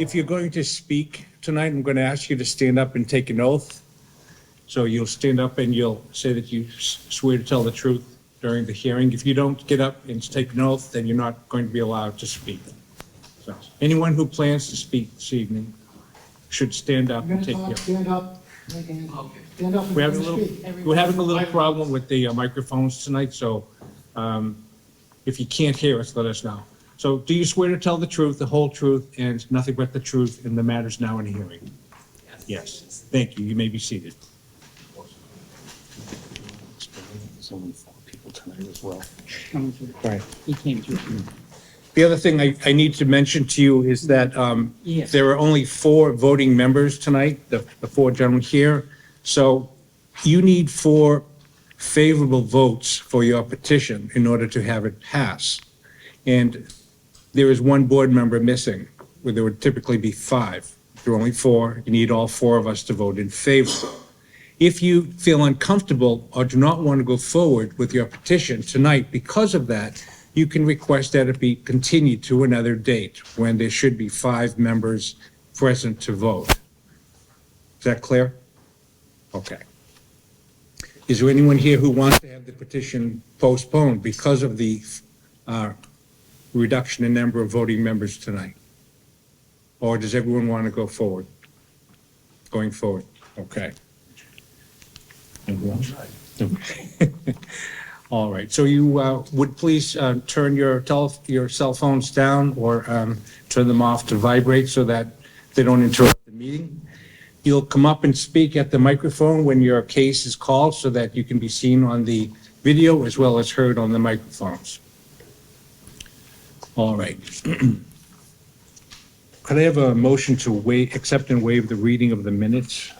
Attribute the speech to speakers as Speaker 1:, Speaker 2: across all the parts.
Speaker 1: if you're going to speak tonight, I'm going to ask you to stand up and take an oath. So you'll stand up and you'll say that you swear to tell the truth during the hearing. If you don't get up and take an oath, then you're not going to be allowed to speak. So anyone who plans to speak this evening should stand up and take the oath.
Speaker 2: Stand up. Stand up.
Speaker 1: We're having a little problem with the microphones tonight, so if you can't hear us, let us know. So do you swear to tell the truth, the whole truth, and nothing but the truth in the matters now in hearing? Yes. Thank you. You may be seated. There's only 4 people tonight as well. Right.
Speaker 3: He came through.
Speaker 1: The other thing I need to mention to you is that
Speaker 3: Yes.
Speaker 1: there are only 4 voting members tonight, the 4 gentlemen here. So you need 4 favorable votes for your petition in order to have it pass. And there is 1 board member missing, where there would typically be 5. There are only 4. You need all 4 of us to vote in favor. If you feel uncomfortable or do not want to go forward with your petition tonight because of that, you can request that it be continued to another date when there should be 5 members present to vote. Is that clear? Okay. Is there anyone here who wants to have the petition postponed because of the reduction in number of voting members tonight? Or does everyone want to go forward? Going forward? Okay. Everyone? Okay. All right, so you would please turn your cell phones down or turn them off to vibrate so that they don't interrupt the meeting. You'll come up and speak at the microphone when your case is called so that you can be seen on the video as well as heard on the microphones. All right. Could I have a motion to accept and waive the reading of the minutes?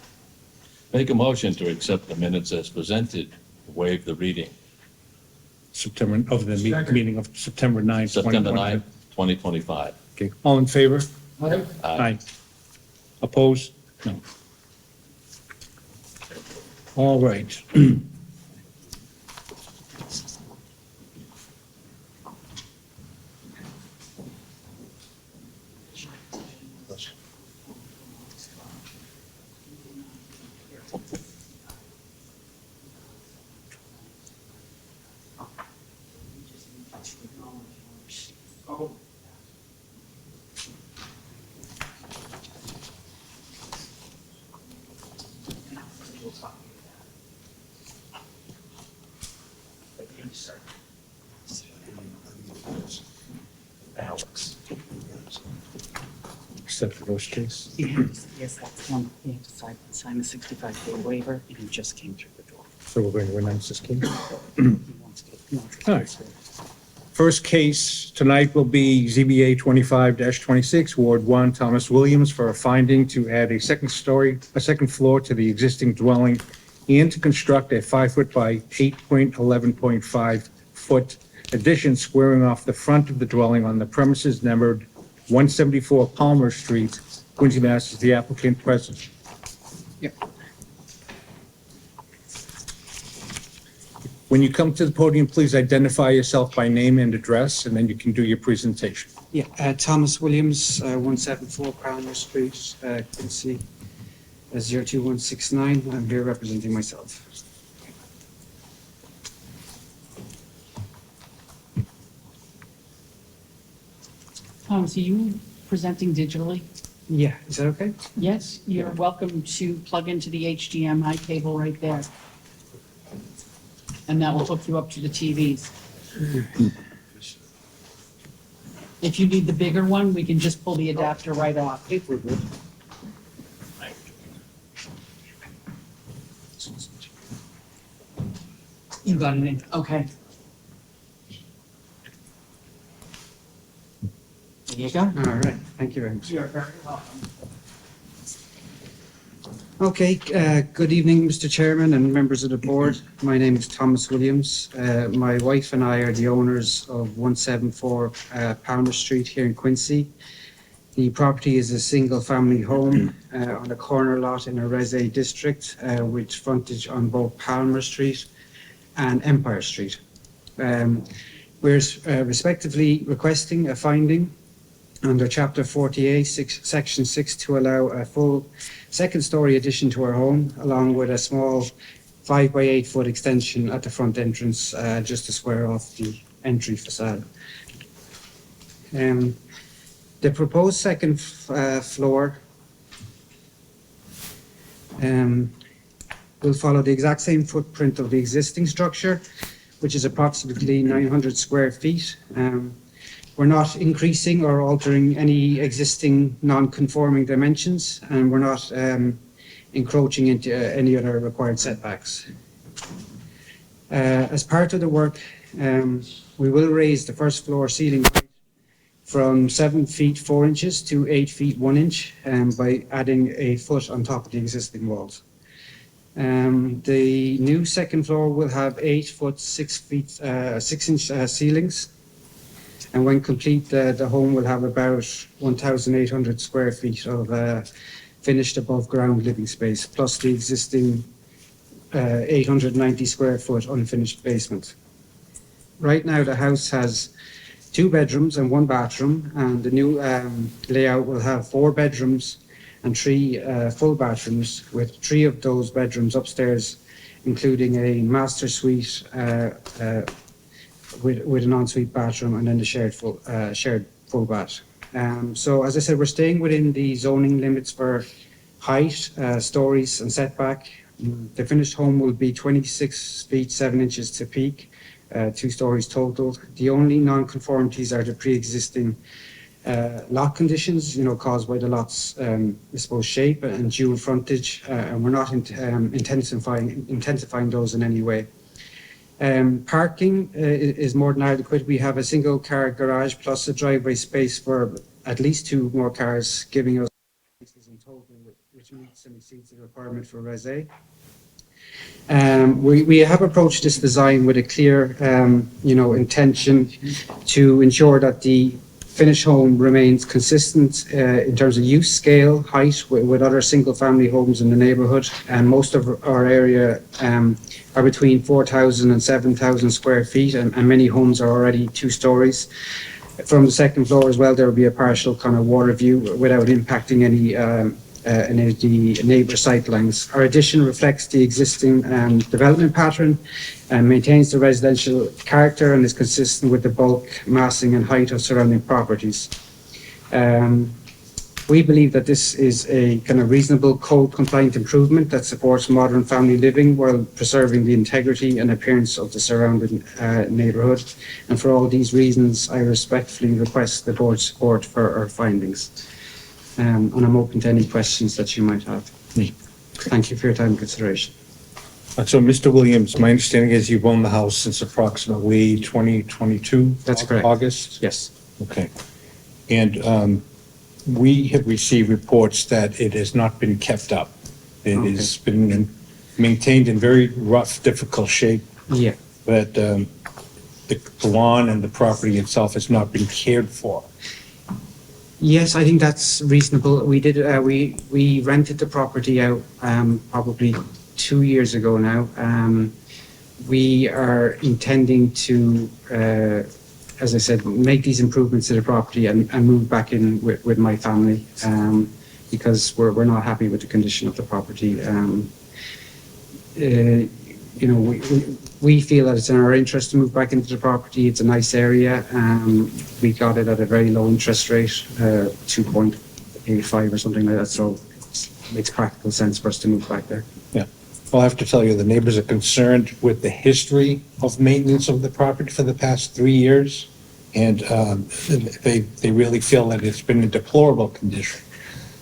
Speaker 4: Make a motion to accept the minutes as presented, waive the reading.
Speaker 1: Meeting of September 9th,
Speaker 4: September
Speaker 1: 2025.
Speaker 4: 9th, 2025.
Speaker 1: Okay, all in favor?
Speaker 2: Aye.
Speaker 1: Aye. Opposed? No. All right. Alex. Except for those cases.
Speaker 3: Yes, that's one. He had to sign the 65-day waiver, and he just came through the door.
Speaker 1: So we're going to announce this case.
Speaker 3: He wants to.
Speaker 1: All right. First case tonight will be ZBA 25-26, Ward 1, Thomas Williams, for a finding to add a second floor to the existing dwelling and to construct a 5-foot by 8.11.5 foot addition squaring off the front of the dwelling on the premises numbered 174 Palmer Street, Quincy, Mass. Is the applicant present?
Speaker 3: Yep.
Speaker 1: When you come to the podium, please identify yourself by name and address, and then you can do your presentation.
Speaker 5: Yeah, Thomas Williams, 174 Palmer Street, Quincy, 02169. I'm here representing myself.
Speaker 3: Thomas, are you presenting digitally?
Speaker 5: Yeah, is that okay?
Speaker 3: Yes, you're welcome to plug into the HDMI cable right there. And that will hook you up to the TVs. If you need the bigger one, we can just pull the adapter right off. You got it in, okay. There you go.
Speaker 5: All right, thank you very much.
Speaker 3: You're very welcome.
Speaker 5: Okay, good evening, Mr. Chairman and members of the board. My name is Thomas Williams. My wife and I are the owners of 174 Palmer Street here in Quincy. The property is a single-family home on a corner lot in a Res A district with frontage on both Palmer Street and Empire Street. We're respectively requesting a finding under Chapter 48, Section 6, to allow a full second-story addition to our home, along with a small 5 by 8 foot extension at the front entrance, just to square off the entry facade. The proposed second floor will follow the exact same footprint of the existing structure, which is approximately 900 square feet. We're not increasing or altering any existing non-conforming dimensions, and we're not encroaching into any other required setbacks. As part of the work, we will raise the first floor ceiling height from 7 feet 4 inches to 8 feet 1 inch by adding a foot on top of the existing walls. The new second floor will have 8 foot 6 inch ceilings, and when complete, the home will have about 1,800 square feet of finished above ground living space, plus the existing 890 square foot unfinished basement. Right now, the house has 2 bedrooms and 1 bathroom, and the new layout will have 4 bedrooms and 3 full bathrooms, with 3 of those bedrooms upstairs, including a master suite with an ensuite bathroom, and then the shared full bath. So as I said, we're staying within the zoning limits for height, stories and setback. The finished home will be 26 feet 7 inches to peak, 2 stories total. The only non-conformities are the pre-existing lot conditions, caused by the lot's, I suppose, shape and dual frontage, and we're not intensifying those in any way. Parking is more than adequate. We have a single car garage plus a driveway space for at least 2 more cars, giving us spaces in total, which meets and exceeds the requirement for Res A. We have approached this design with a clear, intention to ensure that the finished home remains consistent in terms of use, scale, height with other single-family homes in the neighbourhood, and most of our area are between 4,000 and 7,000 square feet, and many homes are already 2 stories. From the second floor as well, there will be a partial kind of water view without impacting any of the neighbour sightlines. Our addition reflects the existing development pattern and maintains the residential character and is consistent with the bulk, massing and height of surrounding properties. We believe that this is a kind of reasonable code compliant improvement that supports modern family living while preserving the integrity and appearance of the surrounding neighbourhood. And for all these reasons, I respectfully request the board's support for our findings. And I'm open to any questions that you might have. Thank you for your time and consideration.
Speaker 1: So, Mr. Williams, my understanding is you've owned the house since approximately 2022?
Speaker 5: That's correct.
Speaker 1: August?
Speaker 5: Yes.
Speaker 1: Okay. And we have received reports that it has not been kept up. It has been maintained in very rough, difficult shape,
Speaker 5: Yeah.
Speaker 1: but the lawn and the property itself has not been cared for.
Speaker 5: Yes, I think that's reasonable. We did, we rented the property out probably 2 years ago now. We are intending to, as I said, make these improvements to the property and move back in with my family because we're not happy with the condition of the property. We feel that it's in our interest to move back into the property. It's a nice area. We got it at a very low interest rate, 2.85 or something like that. So it makes practical sense for us to move back there.
Speaker 1: Yeah. Well, I have to tell you, the neighbors are concerned with the history of maintenance of the property for the past 3 years. And they really feel that it's been in deplorable condition.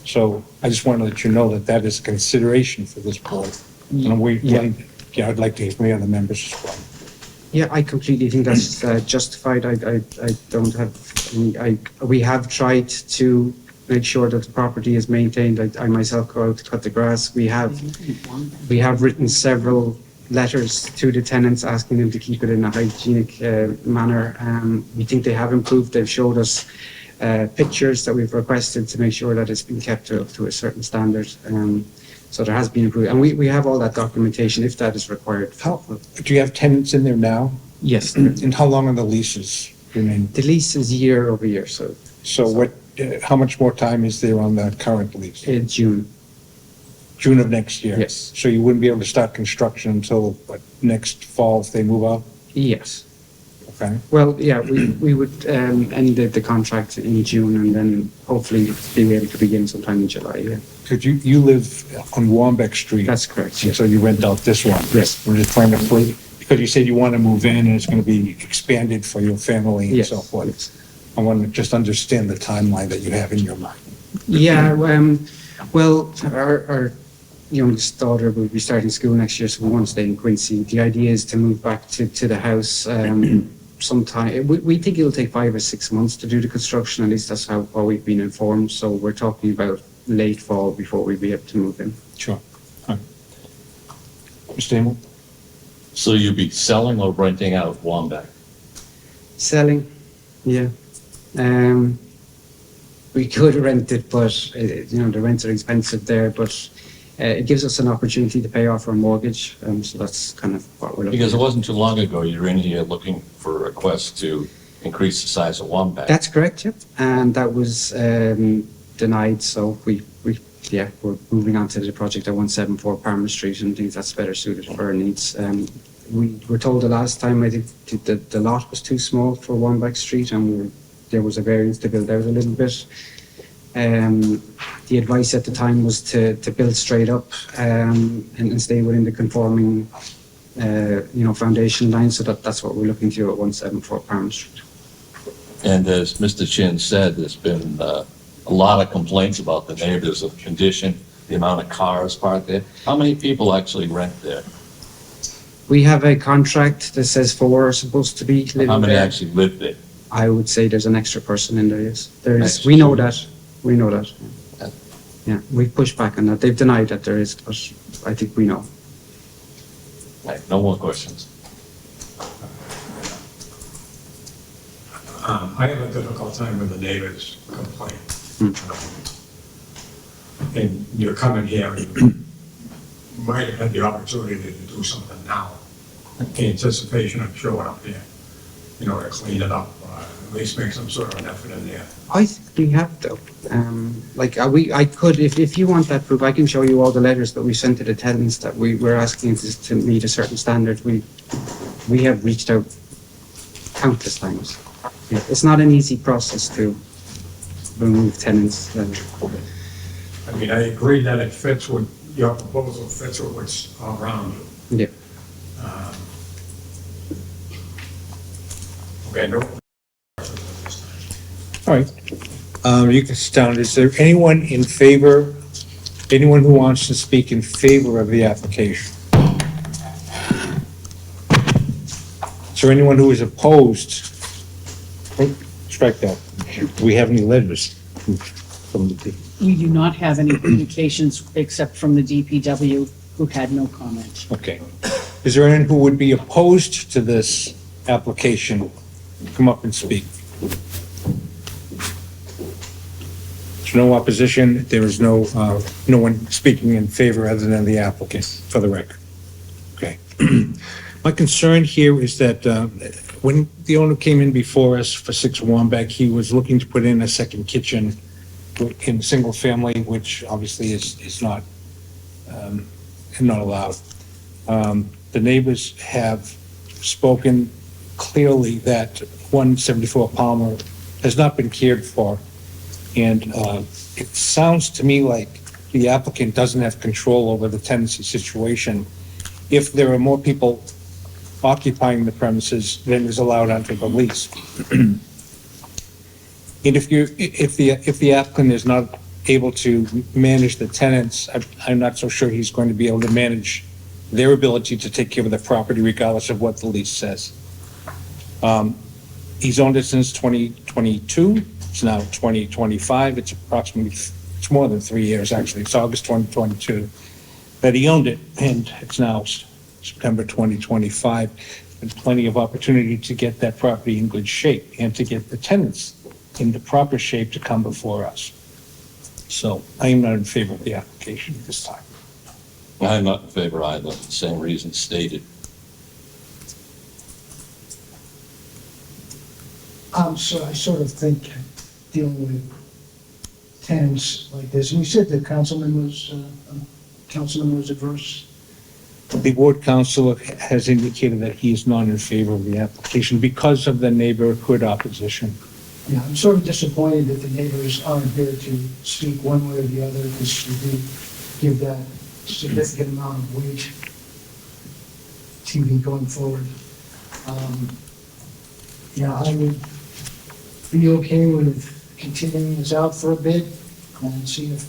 Speaker 1: So I just want to let you know that that is a consideration for this board. And I'd like to hear from the other members as well.
Speaker 5: Yeah, I completely think that's justified. I don't have any, we have tried to make sure that the property is maintained. I myself go out to cut the grass. We have written several letters to the tenants asking them to keep it in a hygienic manner. We think they have improved. They've showed us pictures that we've requested to make sure that it's been kept to a certain standard. So there has been improvement, and we have all that documentation if that is required.
Speaker 1: Do you have tenants in there now?
Speaker 5: Yes.
Speaker 1: And how long are the leases remaining?
Speaker 5: The lease is year over year, so.
Speaker 1: So how much more time is there on the current lease?
Speaker 5: June,
Speaker 1: June of next year?
Speaker 5: yes,
Speaker 1: So you wouldn't be able to start construction until, what, next fall if they move out?
Speaker 5: yes.
Speaker 1: Okay.
Speaker 5: Well, yeah, we would end the contract in June and then hopefully be able to begin sometime in July, yeah.
Speaker 1: Because you live on Warmbeck Street.
Speaker 5: That's correct,
Speaker 1: And
Speaker 5: yes.
Speaker 1: so you rent out this one?
Speaker 5: Yes.
Speaker 1: We're just trying to play, because you said you want to move in and it's going to be expanded for your family and
Speaker 5: Yes,
Speaker 1: so forth.
Speaker 5: yes.
Speaker 1: I want to just understand the timeline that you have in your mind.
Speaker 5: Yeah, well, our youngest daughter will be starting school next year, so we want to stay in Quincy. The idea is to move back to the house sometime. We think it'll take 5 or 6 months to do the construction, at least that's how we've been informed. So we're talking about late fall before we'll be able to move in.
Speaker 1: Sure. All right. Mr. Engel?
Speaker 4: So you'd be selling or renting out Wamback?
Speaker 5: Selling, yeah. We could rent it, but the rents are expensive there, but it gives us an opportunity to pay off our mortgage. So that's kind of what we're looking
Speaker 4: Because it
Speaker 5: at.
Speaker 4: wasn't too long ago, you were in here looking for a request to increase the size of Wamback.
Speaker 5: That's correct, yep. And that was denied, so we're moving on to the project at 174 Palmer Street and think that's better suited for our needs. We were told the last time, I think the lot was too small for Wamback Street and there was a variance to build out a little bit. The advice at the time was to build straight up and stay within the conforming foundation line, so that's what we're looking to do at 174 Palmer Street.
Speaker 4: And as Mr. Chin said, there's been a lot of complaints about the neighbors of condition, the amount of cars parked there. How many people actually rent there?
Speaker 5: We have a contract that says 4 are supposed to be living
Speaker 4: How many
Speaker 5: there.
Speaker 4: actually live there?
Speaker 5: I would say there's an extra person in there, yes. There is,
Speaker 4: Extra.
Speaker 5: we know that,
Speaker 4: Yeah.
Speaker 5: Yeah, we've pushed back on that. They've denied that there is, but I think we know.
Speaker 4: Right, no more questions.
Speaker 6: I have a difficult time with the neighbors' complaint. And you're coming here, and you might have had the opportunity to do something now, in anticipation of showing up here, to clean it up, at least make some sort of an effort in there.
Speaker 5: I think we have though. I could, if you want that proof, I can show you all the letters that we sent to the tenants that we were asking to meet a certain standard. We have reached out countless times. Yeah, it's not an easy process to remove tenants.
Speaker 6: I mean, I agree that it fits with, your proposal fits with what's around you.
Speaker 5: Yeah.
Speaker 6: Okay, no.
Speaker 1: All right. You can sit down. Is there anyone in favor, anyone who wants to speak in favor of the application? Is there anyone who is opposed? Oh, strike that. Do we have any letters from the,
Speaker 3: We do not have any communications except from the DPW, who had no comment.
Speaker 1: okay. Is there anyone who would be opposed to this application? Come up and speak. There's no opposition. There is no one speaking in favor other than the applicant, for the record. Okay. My concern here is that when the owner came in before us for 6 Wamback, he was looking to put in a second kitchen in single family, which obviously is not allowed. The neighbors have spoken clearly that 174 Palmer has not been cared for. And it sounds to me like the applicant doesn't have control over the tenancy situation. If there are more people occupying the premises than is allowed under the lease. And if the applicant is not able to manage the tenants, I'm not so sure he's going to be able to manage their ability to take care of the property regardless of what the lease says. He's owned it since 2022. It's now 2025. It's more than 3 years, actually. It's August 2022 that he owned it, and it's now September 2025. And plenty of opportunity to get that property in good shape and to get the tenants in the proper shape to come before us. So I am not in favor of the application at this time.
Speaker 4: I'm not in favor either, for the same reasons stated.
Speaker 2: So I sort of think dealing with tenants like this. And you said the councilman was adverse.
Speaker 1: The ward council has indicated that he is not in favor of the application because of the neighborhood opposition.
Speaker 2: Yeah, I'm sort of disappointed that the neighbors aren't here to speak one way or the other, because we do give that significant amount of weight TV going forward. Yeah, I would be okay with continuing this out for a bit and see if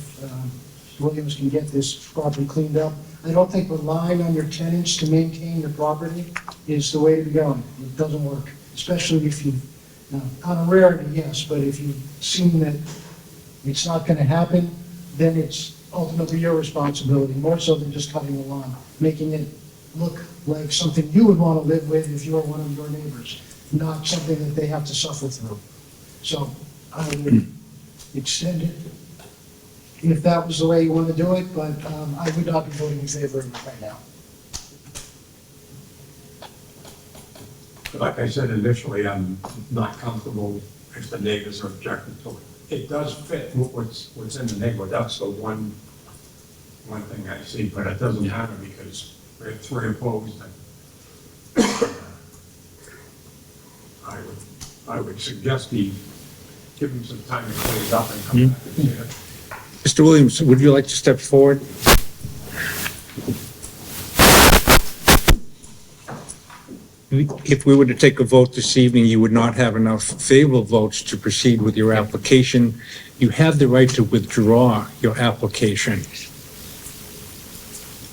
Speaker 2: Williams can get this property cleaned up. I don't think relying on your tenants to maintain the property is the way to be going. It doesn't work, especially if you, on a rarity, yes, but if you've seen that it's not going to happen, then it's ultimately your responsibility, more so than just cutting the lawn, making it look like something you would want to live with if you were one of your neighbors, not something that they have to suffer through. So I would extend it if that was the way you want to do it, but I would not be voting in favor of it right now.
Speaker 6: Like I said initially, I'm not comfortable if the neighbors are objecting to it. It does fit what's in the neighborhood. That's the one thing I see, but it doesn't matter because we have 3 opposed. And I would suggest he give him some time to clean it up and come back and see it.
Speaker 1: Mr. Williams, would you like to step forward? If we were to take a vote this evening, you would not have enough favorable votes to proceed with your application. You have the right to withdraw your application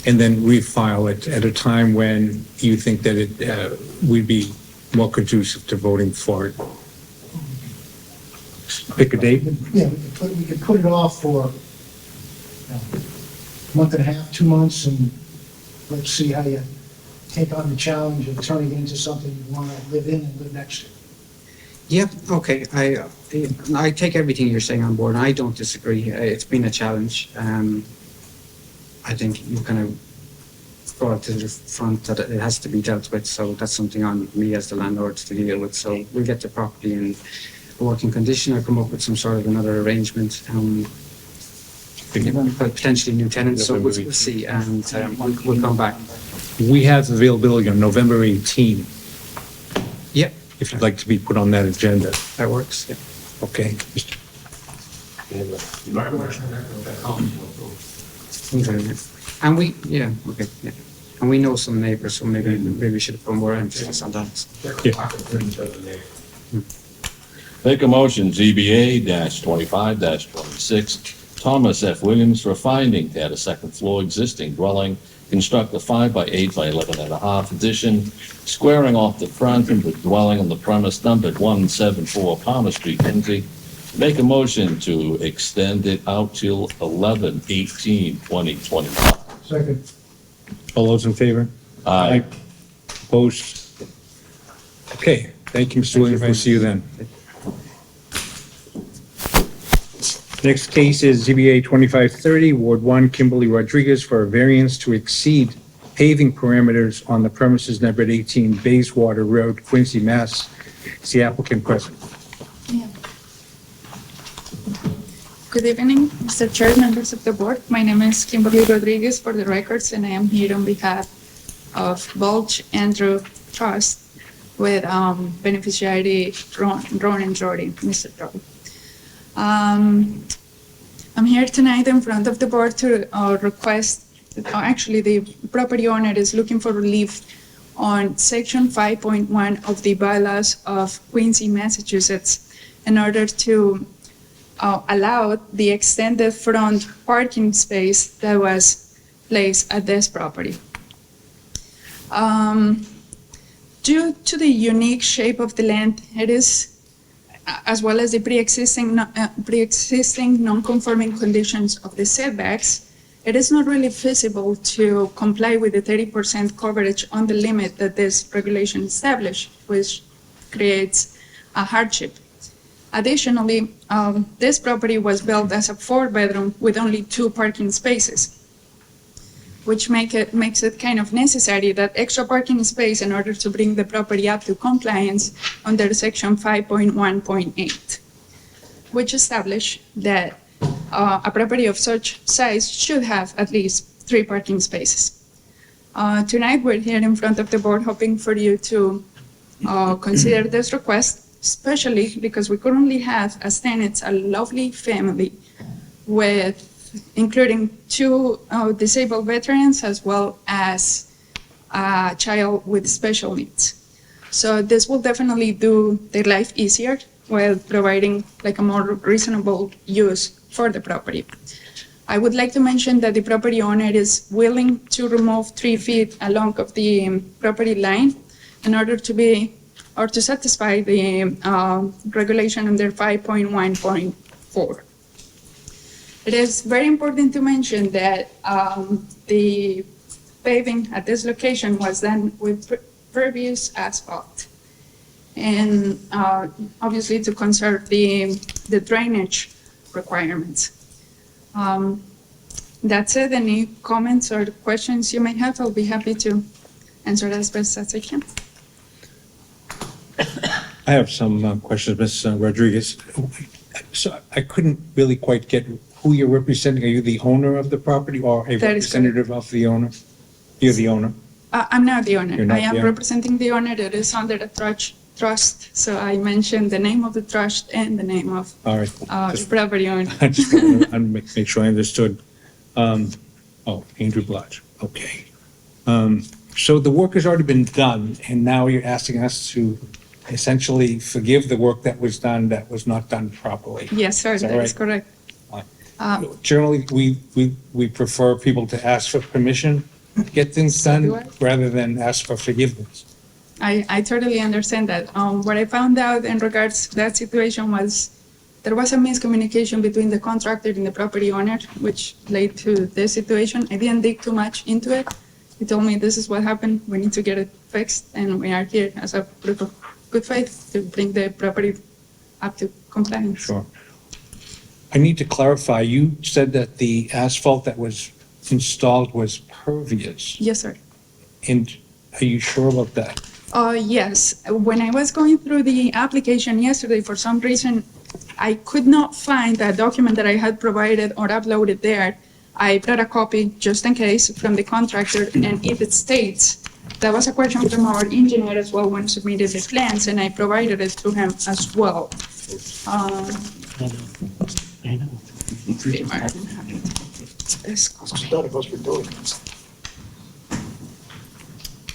Speaker 1: and then refile it at a time when you think that it would be more conducive to voting for it. Pick a date.
Speaker 2: Yeah, we could put it off for a month and a half, 2 months, and let's see how you take on the challenge of turning it into something you want to live in and live next to.
Speaker 5: Yep, okay, I take everything you're saying on board, and I don't disagree. It's been a challenge. I think you kind of brought to the front that it has to be dealt with, so that's something on me as the landlord to deal with. So we'll get the property in a working condition, or come up with some sort of another arrangement. Potentially new tenants, so we'll see, and we'll come back.
Speaker 1: We have availability on November 18,
Speaker 5: Yep,
Speaker 1: if you'd like to be put on that agenda.
Speaker 5: that works, yeah.
Speaker 1: Okay.
Speaker 6: My question is that council approved.
Speaker 5: And we, yeah, okay, yeah. And we know some neighbors, so maybe we should put more emphasis on that.
Speaker 4: Make a motion, ZBA-25-26, Thomas F. Williams for finding that a second-floor existing dwelling, construct a 5x8 by 11.5 addition, squaring off the front of the dwelling on the premise numbered 174 Palmer Street, Quincy. Make a motion to extend it out till 11/18/2025.
Speaker 2: Second.
Speaker 1: All those in favor?
Speaker 4: Aye.
Speaker 1: Opposed? Okay, thank you, Mr. Williams. We'll see you then. Next case is ZBA 2530, Ward 1, Kimberly Rodriguez, for a variance to exceed paving parameters on the premises numbered 18 Bayswater Road, Quincy, Mass. Is the applicant present?
Speaker 7: Yeah. Good evening, Mr. Chair, members of the board. My name is Kimberly Rodriguez for the records, and I am here on behalf of Bulge Andrew Trust with beneficiary Ron and Jordy, Mr. Jordy. I'm here tonight in front of the board to request, actually the property owner is looking for relief on section 5.1 of the bylaws of Quincy, Massachusetts, in order to allow the extended front parking space that was placed at this property. Due to the unique shape of the land, it is, as well as the pre-existing non-conforming conditions of the setbacks, it is not really feasible to comply with the 30% coverage on the limit that this regulation established, which creates a hardship. Additionally, this property was built as a 4-bedroom with only 2 parking spaces, which makes it kind of necessary that extra parking space in order to bring the property up to compliance under section 5.1.8, which established that a property of such size should have at least 3 parking spaces. Tonight, we're here in front of the board hoping for you to consider this request, especially because we currently have as tenants a lovely family with including 2 disabled veterans as well as a child with special needs. So this will definitely do their life easier while providing like a more reasonable use for the property. I would like to mention that the property owner is willing to remove 3 feet along of the property line in order to be or to satisfy the regulation under 5.1.4. It is very important to mention that the paving at this location was done with pervious asphalt. And obviously to conserve the drainage requirements. That's it. Any comments or questions you may have, I'll be happy to answer as best as I can.
Speaker 1: I have some questions, Ms. Rodriguez. So I couldn't really quite get who you're representing. Are you the owner of the property or a
Speaker 7: That is correct.
Speaker 1: representative of the owner? You're the owner?
Speaker 7: I'm not the owner.
Speaker 1: You're not
Speaker 7: I am
Speaker 1: the owner?
Speaker 7: representing the owner that is under the trust. So I mentioned the name of the trust and the name of
Speaker 1: All right.
Speaker 7: the
Speaker 1: Just-
Speaker 7: property owner.
Speaker 1: I just wanted to make sure I understood. Andrew Blodge, okay. So the work has already been done, and now you're asking us to essentially forgive the work that was done that was not done properly.
Speaker 7: Yes, sir,
Speaker 1: Is that
Speaker 7: that is
Speaker 1: right?
Speaker 7: correct.
Speaker 1: Generally, we prefer people to ask for permission to get things
Speaker 7: So do
Speaker 1: done rather than ask for forgiveness.
Speaker 7: I totally understand that. What I found out in regards to that situation was there was a miscommunication between the contractor and the property owner, which led to this situation. I didn't dig too much into it. He told me this is what happened, we need to get it fixed, and we are here as a proof of good faith to bring the property up to compliance.
Speaker 1: Sure. I need to clarify, you said that the asphalt that was installed was pervious,
Speaker 7: Yes, sir.
Speaker 1: and are you sure about that?
Speaker 7: Yes, when I was going through the application yesterday, for some reason, I could not find that document that I had provided or uploaded there. I brought a copy just in case from the contractor, and it states, that was a question from our engineer as well when submitted the plans, and I provided it to him as well.
Speaker 3: I know.
Speaker 7: This-
Speaker 2: None of us were doing it.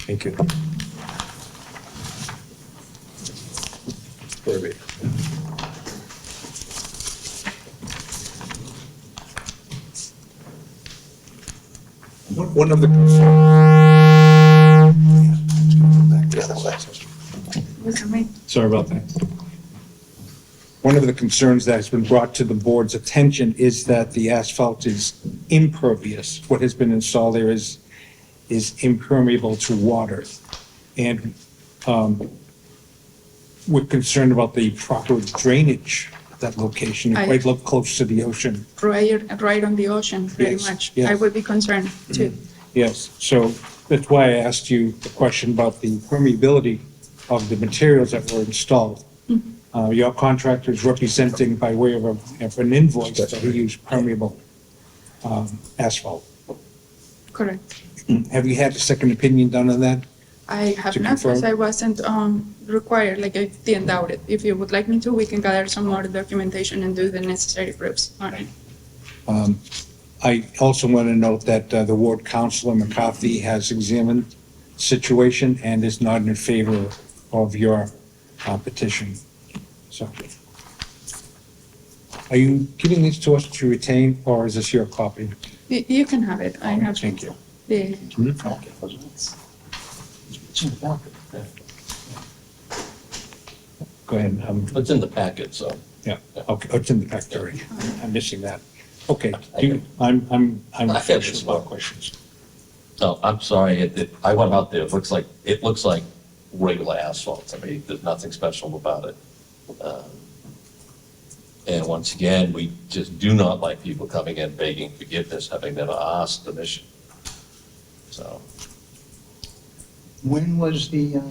Speaker 1: Thank you. One of the
Speaker 7: this is me.
Speaker 1: Sorry about that. One of the concerns that has been brought to the board's attention is that the asphalt is impervious. What has been installed there is impermeable to water. And we're concerned about the proper drainage of that location.
Speaker 7: I-
Speaker 1: It might look close to the ocean.
Speaker 7: Right on the ocean, pretty
Speaker 1: Yes,
Speaker 7: much.
Speaker 1: yes.
Speaker 7: I would be concerned too.
Speaker 1: Yes, so that's why I asked you the question about the permeability of the materials that were installed. Your contractor is representing by way of an invoice that he used permeable asphalt.
Speaker 7: Correct.
Speaker 1: Have you had a second opinion done on that?
Speaker 7: I have
Speaker 1: To
Speaker 7: not, because
Speaker 1: confirm?
Speaker 7: I wasn't required, like I didn't doubt it. If you would like me to, we can gather some more documentation and do the necessary proofs. All right.
Speaker 1: I also want to note that the ward councilor McCarthy has examined the situation and is not in favor of your petition. So, are you giving this to us to retain, or is this your copy?
Speaker 7: You can have it. I have.
Speaker 1: Thank you.
Speaker 7: the-
Speaker 1: Go ahead.
Speaker 4: It's in the packet, so.
Speaker 1: Yeah, okay, oh, it's in the pack already. I'm missing that. Okay, I'm
Speaker 4: I have
Speaker 1: finished
Speaker 4: this
Speaker 1: with my
Speaker 4: one.
Speaker 1: questions.
Speaker 4: No, I'm sorry, I went out there, it looks like regular asphalt, I mean, there's nothing special about it. And once again, we just do not like people coming in begging forgiveness, having never asked permission. So,
Speaker 2: When was the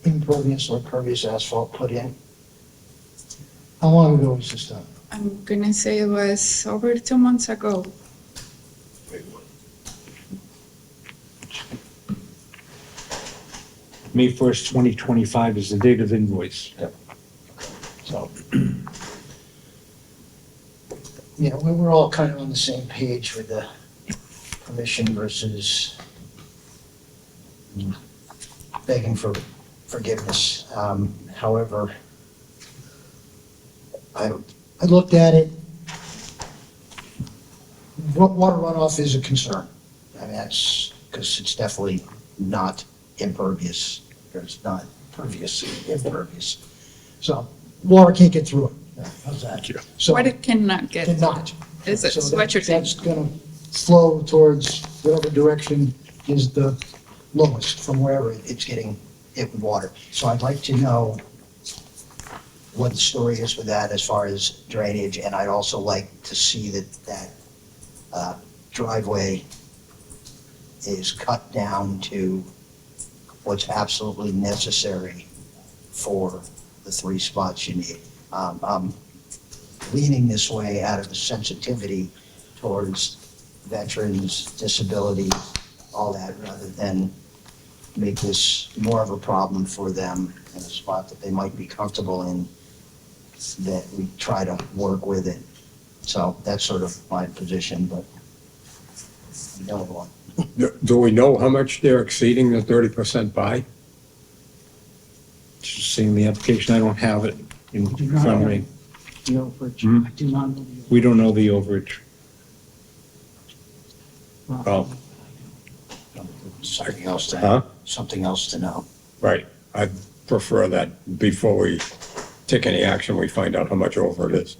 Speaker 2: impervious or pervious asphalt put in? How long ago was this done?
Speaker 7: I'm gonna say it was over 2 months ago.
Speaker 1: May 1st, 2025 is the date of invoice.
Speaker 4: Yep.
Speaker 1: So,
Speaker 2: Yeah, we're all kind of on the same page with the permission versus begging for forgiveness. However, I looked at it. Water runoff is a concern. I mean, that's because it's definitely not impervious. It's not pervious, impervious. So water can't get through it. How's that? So
Speaker 7: What it cannot get.
Speaker 2: cannot.
Speaker 7: Is it
Speaker 2: So
Speaker 7: what you're saying?
Speaker 2: That's gonna flow towards whatever direction is the lowest from wherever it's getting hit with water. So I'd like to know what the story is with that as far as drainage, and I'd also like to see that driveway is cut down to what's absolutely necessary for the 3 spots you need. I'm leaning this way out of a sensitivity towards veterans, disability, all that, rather than make this more of a problem for them in a spot that they might be comfortable in, that we try to work with it. So that's sort of my position, but I don't want.
Speaker 6: Do we know how much they're exceeding the 30% by?
Speaker 1: just seeing the application, I don't have it in front of me.
Speaker 3: The overage,
Speaker 1: Hmm?
Speaker 3: I do not know the.
Speaker 1: We don't know the overage.
Speaker 6: Oh,
Speaker 2: Something else to,
Speaker 6: huh?
Speaker 2: something else to know.
Speaker 6: Right. I'd prefer that before we take any action, we find out how much over it is.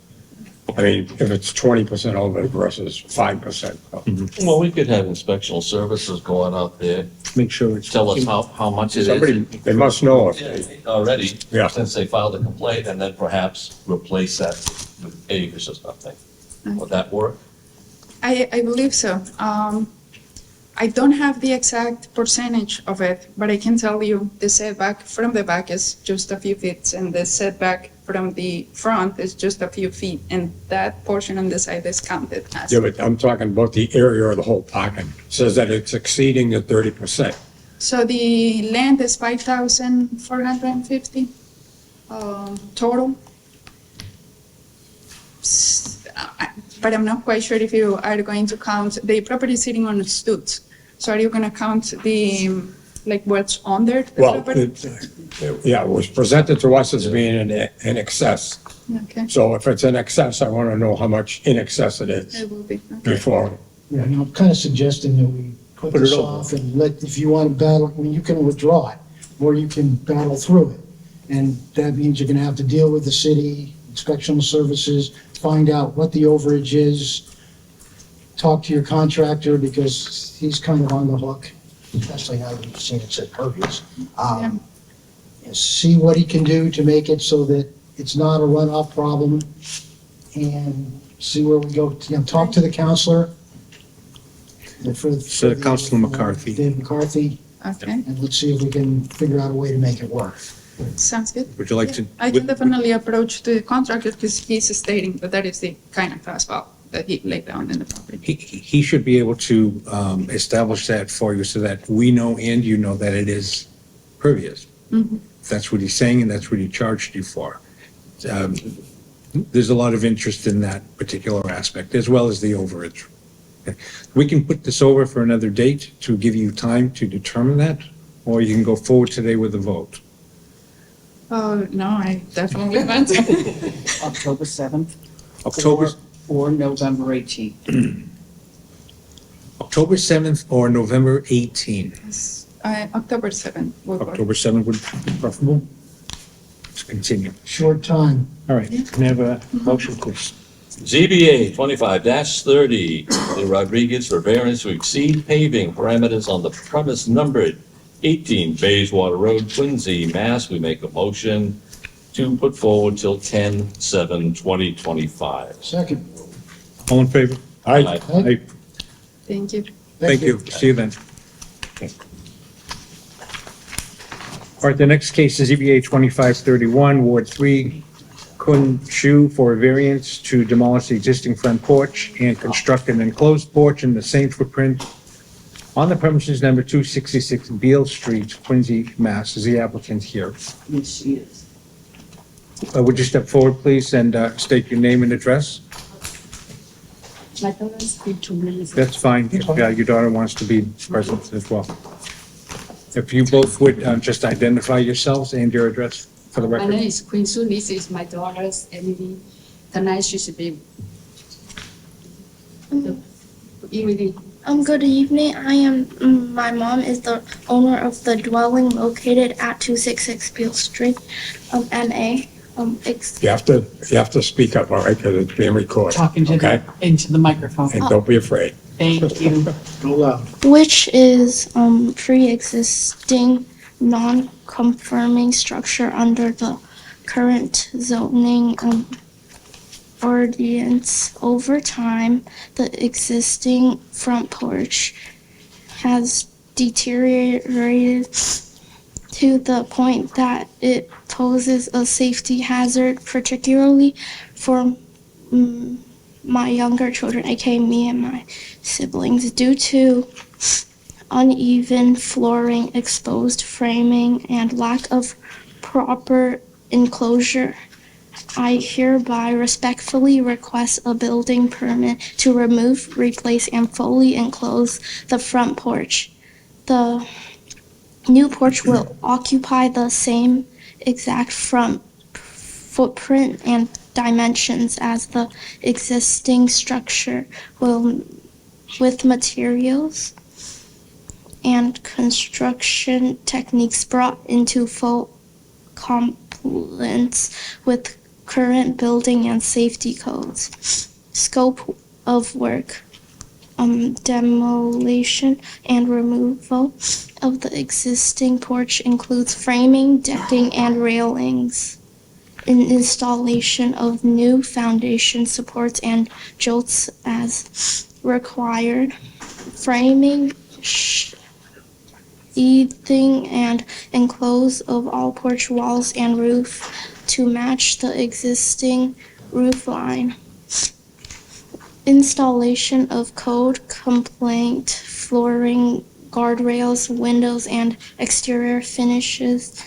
Speaker 6: I mean, if it's 20% over versus 5%.
Speaker 4: Well, we could have inspectional services going out there,
Speaker 1: Make sure it's.
Speaker 4: tell us how much it is.
Speaker 6: Somebody, they must know if
Speaker 4: Yeah,
Speaker 6: they,
Speaker 4: already,
Speaker 6: Yeah.
Speaker 4: since they filed a complaint, and then perhaps replace that with acres or something. Would that work?
Speaker 7: I believe so. I don't have the exact percentage of it, but I can tell you the setback from the back is just a few feet, and the setback from the front is just a few feet, and that portion on the side is counted as.
Speaker 6: yeah, but I'm talking about the area of the whole parking. Says that it's exceeding the 30%.
Speaker 7: So the land is 5,450 total. But I'm not quite sure if you are going to count, the property sitting on Stutz. So are you going to count the, like what's under the
Speaker 6: Well,
Speaker 7: property?
Speaker 6: yeah, it was presented to us as being in excess.
Speaker 7: Okay,
Speaker 6: So if it's in excess, I want to know how much in excess it is
Speaker 7: it will be.
Speaker 6: before.
Speaker 2: Yeah, and I'm kind of suggesting that we put
Speaker 1: Put it
Speaker 2: this
Speaker 1: over.
Speaker 2: off and let, if you want to battle, I mean, you can withdraw it, or you can battle through it. And that means you're going to have to deal with the city, inspectional services, find out what the overage is, talk to your contractor, because he's kind of on the hook, especially now that you've seen it's impervious. And see what he can do to make it so that it's not a runoff problem, and see where we go. You know, talk to the counselor.
Speaker 1: So Councilor McCarthy.
Speaker 2: Dave McCarthy,
Speaker 7: Okay,
Speaker 2: and let's see if we can figure out a way to make it work.
Speaker 7: sounds good.
Speaker 1: Would you like to?
Speaker 7: I can definitely approach the contractor because he's stating that that is the kind of asphalt that he laid down in the property.
Speaker 1: He should be able to establish that for you so that we know and you know that it is pervious.
Speaker 7: Mhm.
Speaker 1: That's what he's saying and that's what he charged you for. There's a lot of interest in that particular aspect as well as the overage. We can put this over for another date to give you time to determine that, or you can go forward today with a vote.
Speaker 7: Oh, no, I definitely want to.
Speaker 3: October 7th.
Speaker 1: October,
Speaker 3: Or November 18th.
Speaker 1: October 7th or November 18th.
Speaker 7: October 7th will work.
Speaker 1: October 7th would be preferable. Let's continue.
Speaker 2: Short time.
Speaker 1: All right, can I have a motion, please?
Speaker 4: ZBA 25-30, the Rodriguez for variance to exceed paving parameters on the premise numbered 18 Bayswater Road, Quincy, Mass. We make a motion to put forward till 10/7/2025.
Speaker 2: Second.
Speaker 1: All in favor?
Speaker 6: I,
Speaker 1: Aye.
Speaker 7: Thank you.
Speaker 1: Thank you. See you then. All right, the next case is ZBA 2531, Ward 3, Kun Shu for a variance to demolish the existing front porch and construct an enclosed porch in the same footprint on the premises number 266 Beale Street, Quincy, Mass. Is the applicant here?
Speaker 3: Yes, she is.
Speaker 1: Would you step forward, please, and state your name and address?
Speaker 3: My daughter speak to me.
Speaker 1: That's fine, if your daughter wants to be present as well. If you both would just identify yourselves and your address for the
Speaker 8: My
Speaker 1: record.
Speaker 8: name is Queen Su. This is my daughter's Emily. Tonight she should be. Good evening.
Speaker 9: Good evening. My mom is the owner of the dwelling located at 266 Beale Street, MA.
Speaker 6: You have to speak up, all right, because it's being recorded.
Speaker 3: Talking to
Speaker 6: Okay?
Speaker 3: into the microphone.
Speaker 6: And don't be afraid.
Speaker 3: Thank you.
Speaker 2: Go loud.
Speaker 9: Which is pre-existing non-conforming structure under the current zoning ordinance. Over time, the existing front porch has deteriorated to the point that it poses a safety hazard, particularly for my younger children, aka me and my siblings, due to uneven flooring, exposed framing, and lack of proper enclosure. I hereby respectfully request a building permit to remove, replace, and fully enclose the front porch. The new porch will occupy the same exact front footprint and dimensions as the existing structure, with materials and construction techniques brought into full compliance with current building and safety codes. Scope of work: demolition and removal of the existing porch includes framing, decking, and railings. Installation of new foundation supports and jolts as required. Framing, sheathing, and enclose of all porch walls and roof to match the existing roof line. Installation of code compliant flooring, guardrails, windows, and exterior finishes.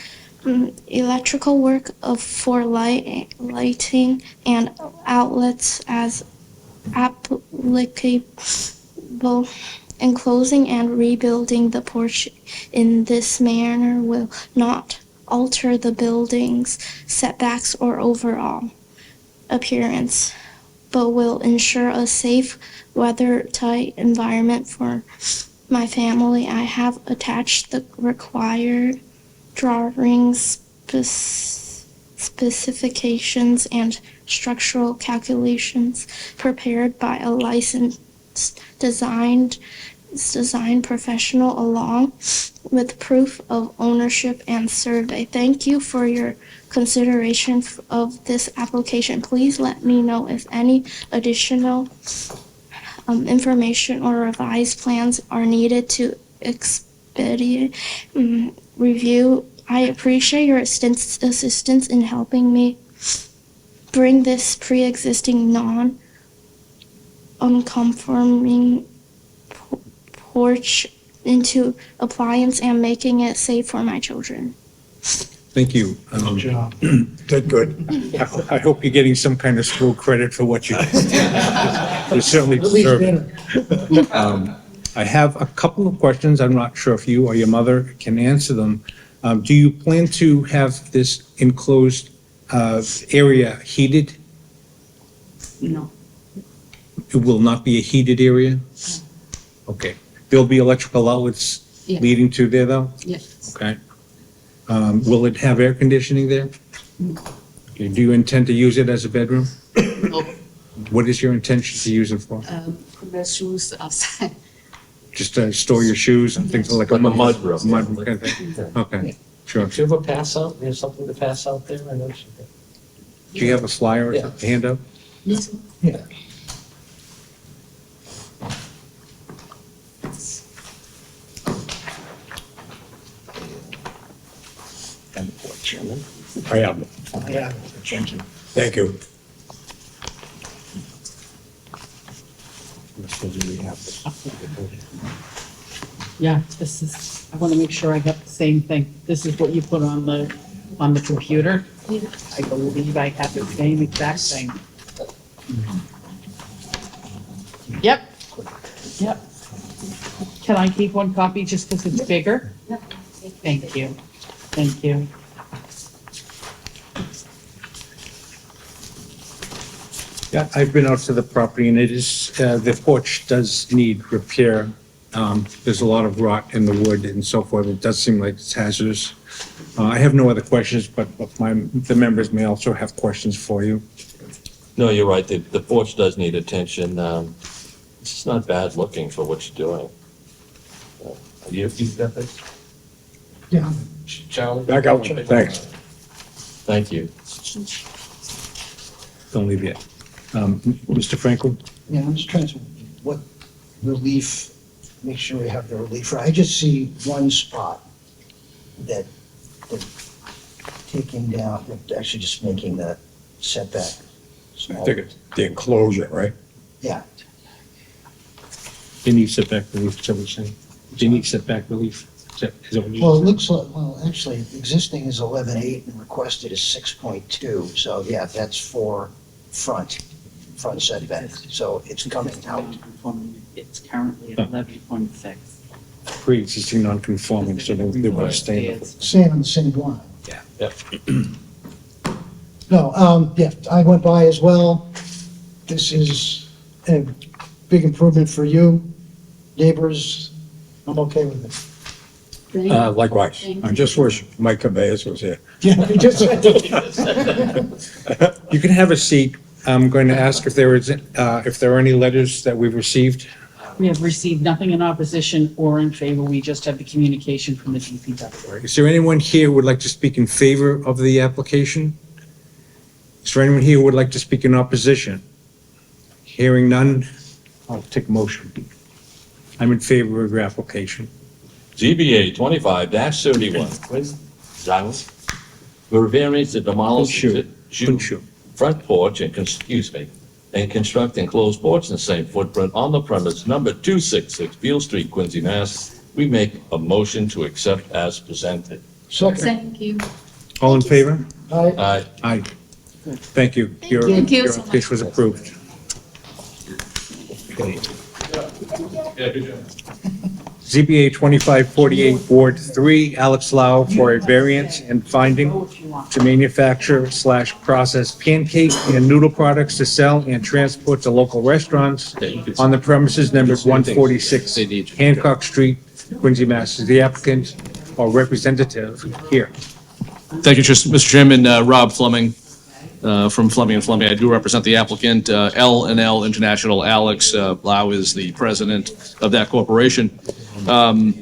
Speaker 9: Electrical work for lighting and outlets as applicable. Enclosing and rebuilding the porch in this manner will not alter the building's setbacks or overall appearance, but will ensure a safe, weather-tight environment for my family. I have attached the required drawings, specifications, and structural calculations prepared by a licensed design professional along with proof of ownership and survey. Thank you for your consideration of this application. Please let me know if any additional information or revised plans are needed to expedite review. I appreciate your assistance in helping me bring this pre-existing non-conforming porch into appliance and making it safe for my children.
Speaker 1: Thank you.
Speaker 2: Good job.
Speaker 6: Did good.
Speaker 1: I hope you're getting some kind of school credit for what you did. You certainly
Speaker 2: At least
Speaker 1: deserve it.
Speaker 2: dinner.
Speaker 1: I have a couple of questions. I'm not sure if you or your mother can answer them. Do you plan to have this enclosed area heated?
Speaker 3: No.
Speaker 1: It will not be a heated area? Okay. There'll be electrical outlets
Speaker 8: Yeah.
Speaker 1: leading to there, though?
Speaker 8: Yes.
Speaker 1: Okay. Will it have air conditioning there? Okay. Do you intend to use it as a bedroom?
Speaker 8: No.
Speaker 1: What is your intention to use it for?
Speaker 8: Put the shoes outside.
Speaker 1: Just to store your shoes and things like a
Speaker 4: Like a mud room.
Speaker 1: Mud room kind of thing? Okay, sure.
Speaker 10: Did you ever pass out? There's something to pass out there? I noticed you did.
Speaker 1: Do you have a flyer or
Speaker 10: Yeah.
Speaker 1: something, hand up?
Speaker 8: This
Speaker 10: Yeah. And the board chairman.
Speaker 6: I am.
Speaker 2: Yeah.
Speaker 6: Thank you.
Speaker 3: Yeah, this is, I want to make sure I got the same thing. This is what you put on the computer? I believe I have the same exact thing. Yep, yep. Can I keep one copy just because it's bigger? Thank you, thank you.
Speaker 1: Yeah, I've been out to the property and it is, the porch does need repair. There's a lot of rot in the wood and so forth. It does seem like it's hazardous. I have no other questions, but the members may also have questions for you.
Speaker 4: No, you're right, the porch does need attention. It's just not bad looking for what you're doing. You got this?
Speaker 2: Yeah.
Speaker 4: Charlie?
Speaker 6: Back out, thanks.
Speaker 4: Thank you.
Speaker 1: Don't leave yet. Mr. Franklin?
Speaker 2: Yeah, I'm just trying to, what relief, make sure we have the relief. I just see one spot that they're taking down, they're actually just making the setback
Speaker 6: I
Speaker 2: smaller.
Speaker 6: think it's the enclosure, right?
Speaker 2: Yeah,
Speaker 1: You need setback relief, is that what you're saying? Do you need setback relief? Is that what you
Speaker 2: well, it
Speaker 1: said?
Speaker 2: looks like, well, actually, existing is 11.8 and requested is 6.2, so yeah, that's for front setback, so it's coming out.
Speaker 3: It's currently at 11.6.
Speaker 1: Pre-existing non-conforming, so they want to stay in the.
Speaker 2: Staying on the same line.
Speaker 1: Yeah.
Speaker 4: Yep.
Speaker 2: No, yeah, I went by as well. This is a big improvement for you, neighbors. I'm okay with it.
Speaker 6: Likewise. I just wish Mike Cabeas was here.
Speaker 2: Yeah, we just,
Speaker 1: You can have a seat. I'm going to ask if there are any letters that we've received.
Speaker 3: We have received nothing in opposition or in favor. We just have the communication from the DPW.
Speaker 1: Is there anyone here who would like to speak in favor of the application? Is there anyone here who would like to speak in opposition? Hearing none, I'll take a motion. I'm in favor of your application.
Speaker 4: ZBA 25-31, Quinn Zhang, for variance to demolish
Speaker 1: Kunshu.
Speaker 4: front porch and, and construct enclosed porch in the same footprint on the premise number 266 Beale Street, Quincy, Mass. We make a motion to accept as presented.
Speaker 2: second.
Speaker 8: Thank you.
Speaker 1: All in favor?
Speaker 2: Aye.
Speaker 4: Aye.
Speaker 1: Aye. Thank you. Your
Speaker 8: Thank you
Speaker 1: your
Speaker 8: so much.
Speaker 1: application was approved. ZBA 2548, Ward 3, Alex Lau for a variance and finding
Speaker 3: Go if you want.
Speaker 1: to manufacture/process pancake and noodle products to sell and transport to local restaurants on the premises numbered 146 Hancock Street, Quincy, Mass. Is the applicant or representative here?
Speaker 11: Thank you, Mr. Chairman. Rob Fleming from Fleming and Fleming. I do represent the applicant, L&L International. Alex Lau is the president of that corporation. So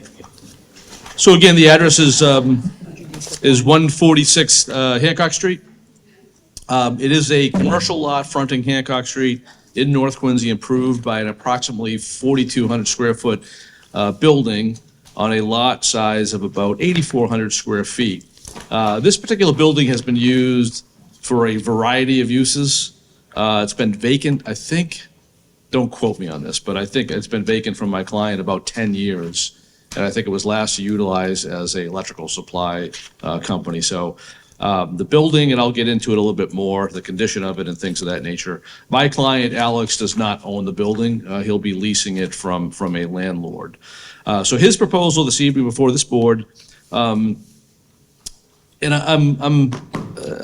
Speaker 11: again, the address is 146 Hancock Street. It is a commercial lot fronting Hancock Street in North Quincy, improved by an approximately 4,200 square foot building on a lot size of about 8,400 square feet. This particular building has been used for a variety of uses. It's been vacant, I think, don't quote me on this, but I think it's been vacant from my client about 10 years. And I think it was last utilized as a electrical supply company. So the building, and I'll get into it a little bit more, the condition of it and things of that nature. My client, Alex, does not own the building. He'll be leasing it from a landlord. So his proposal this evening before this board, and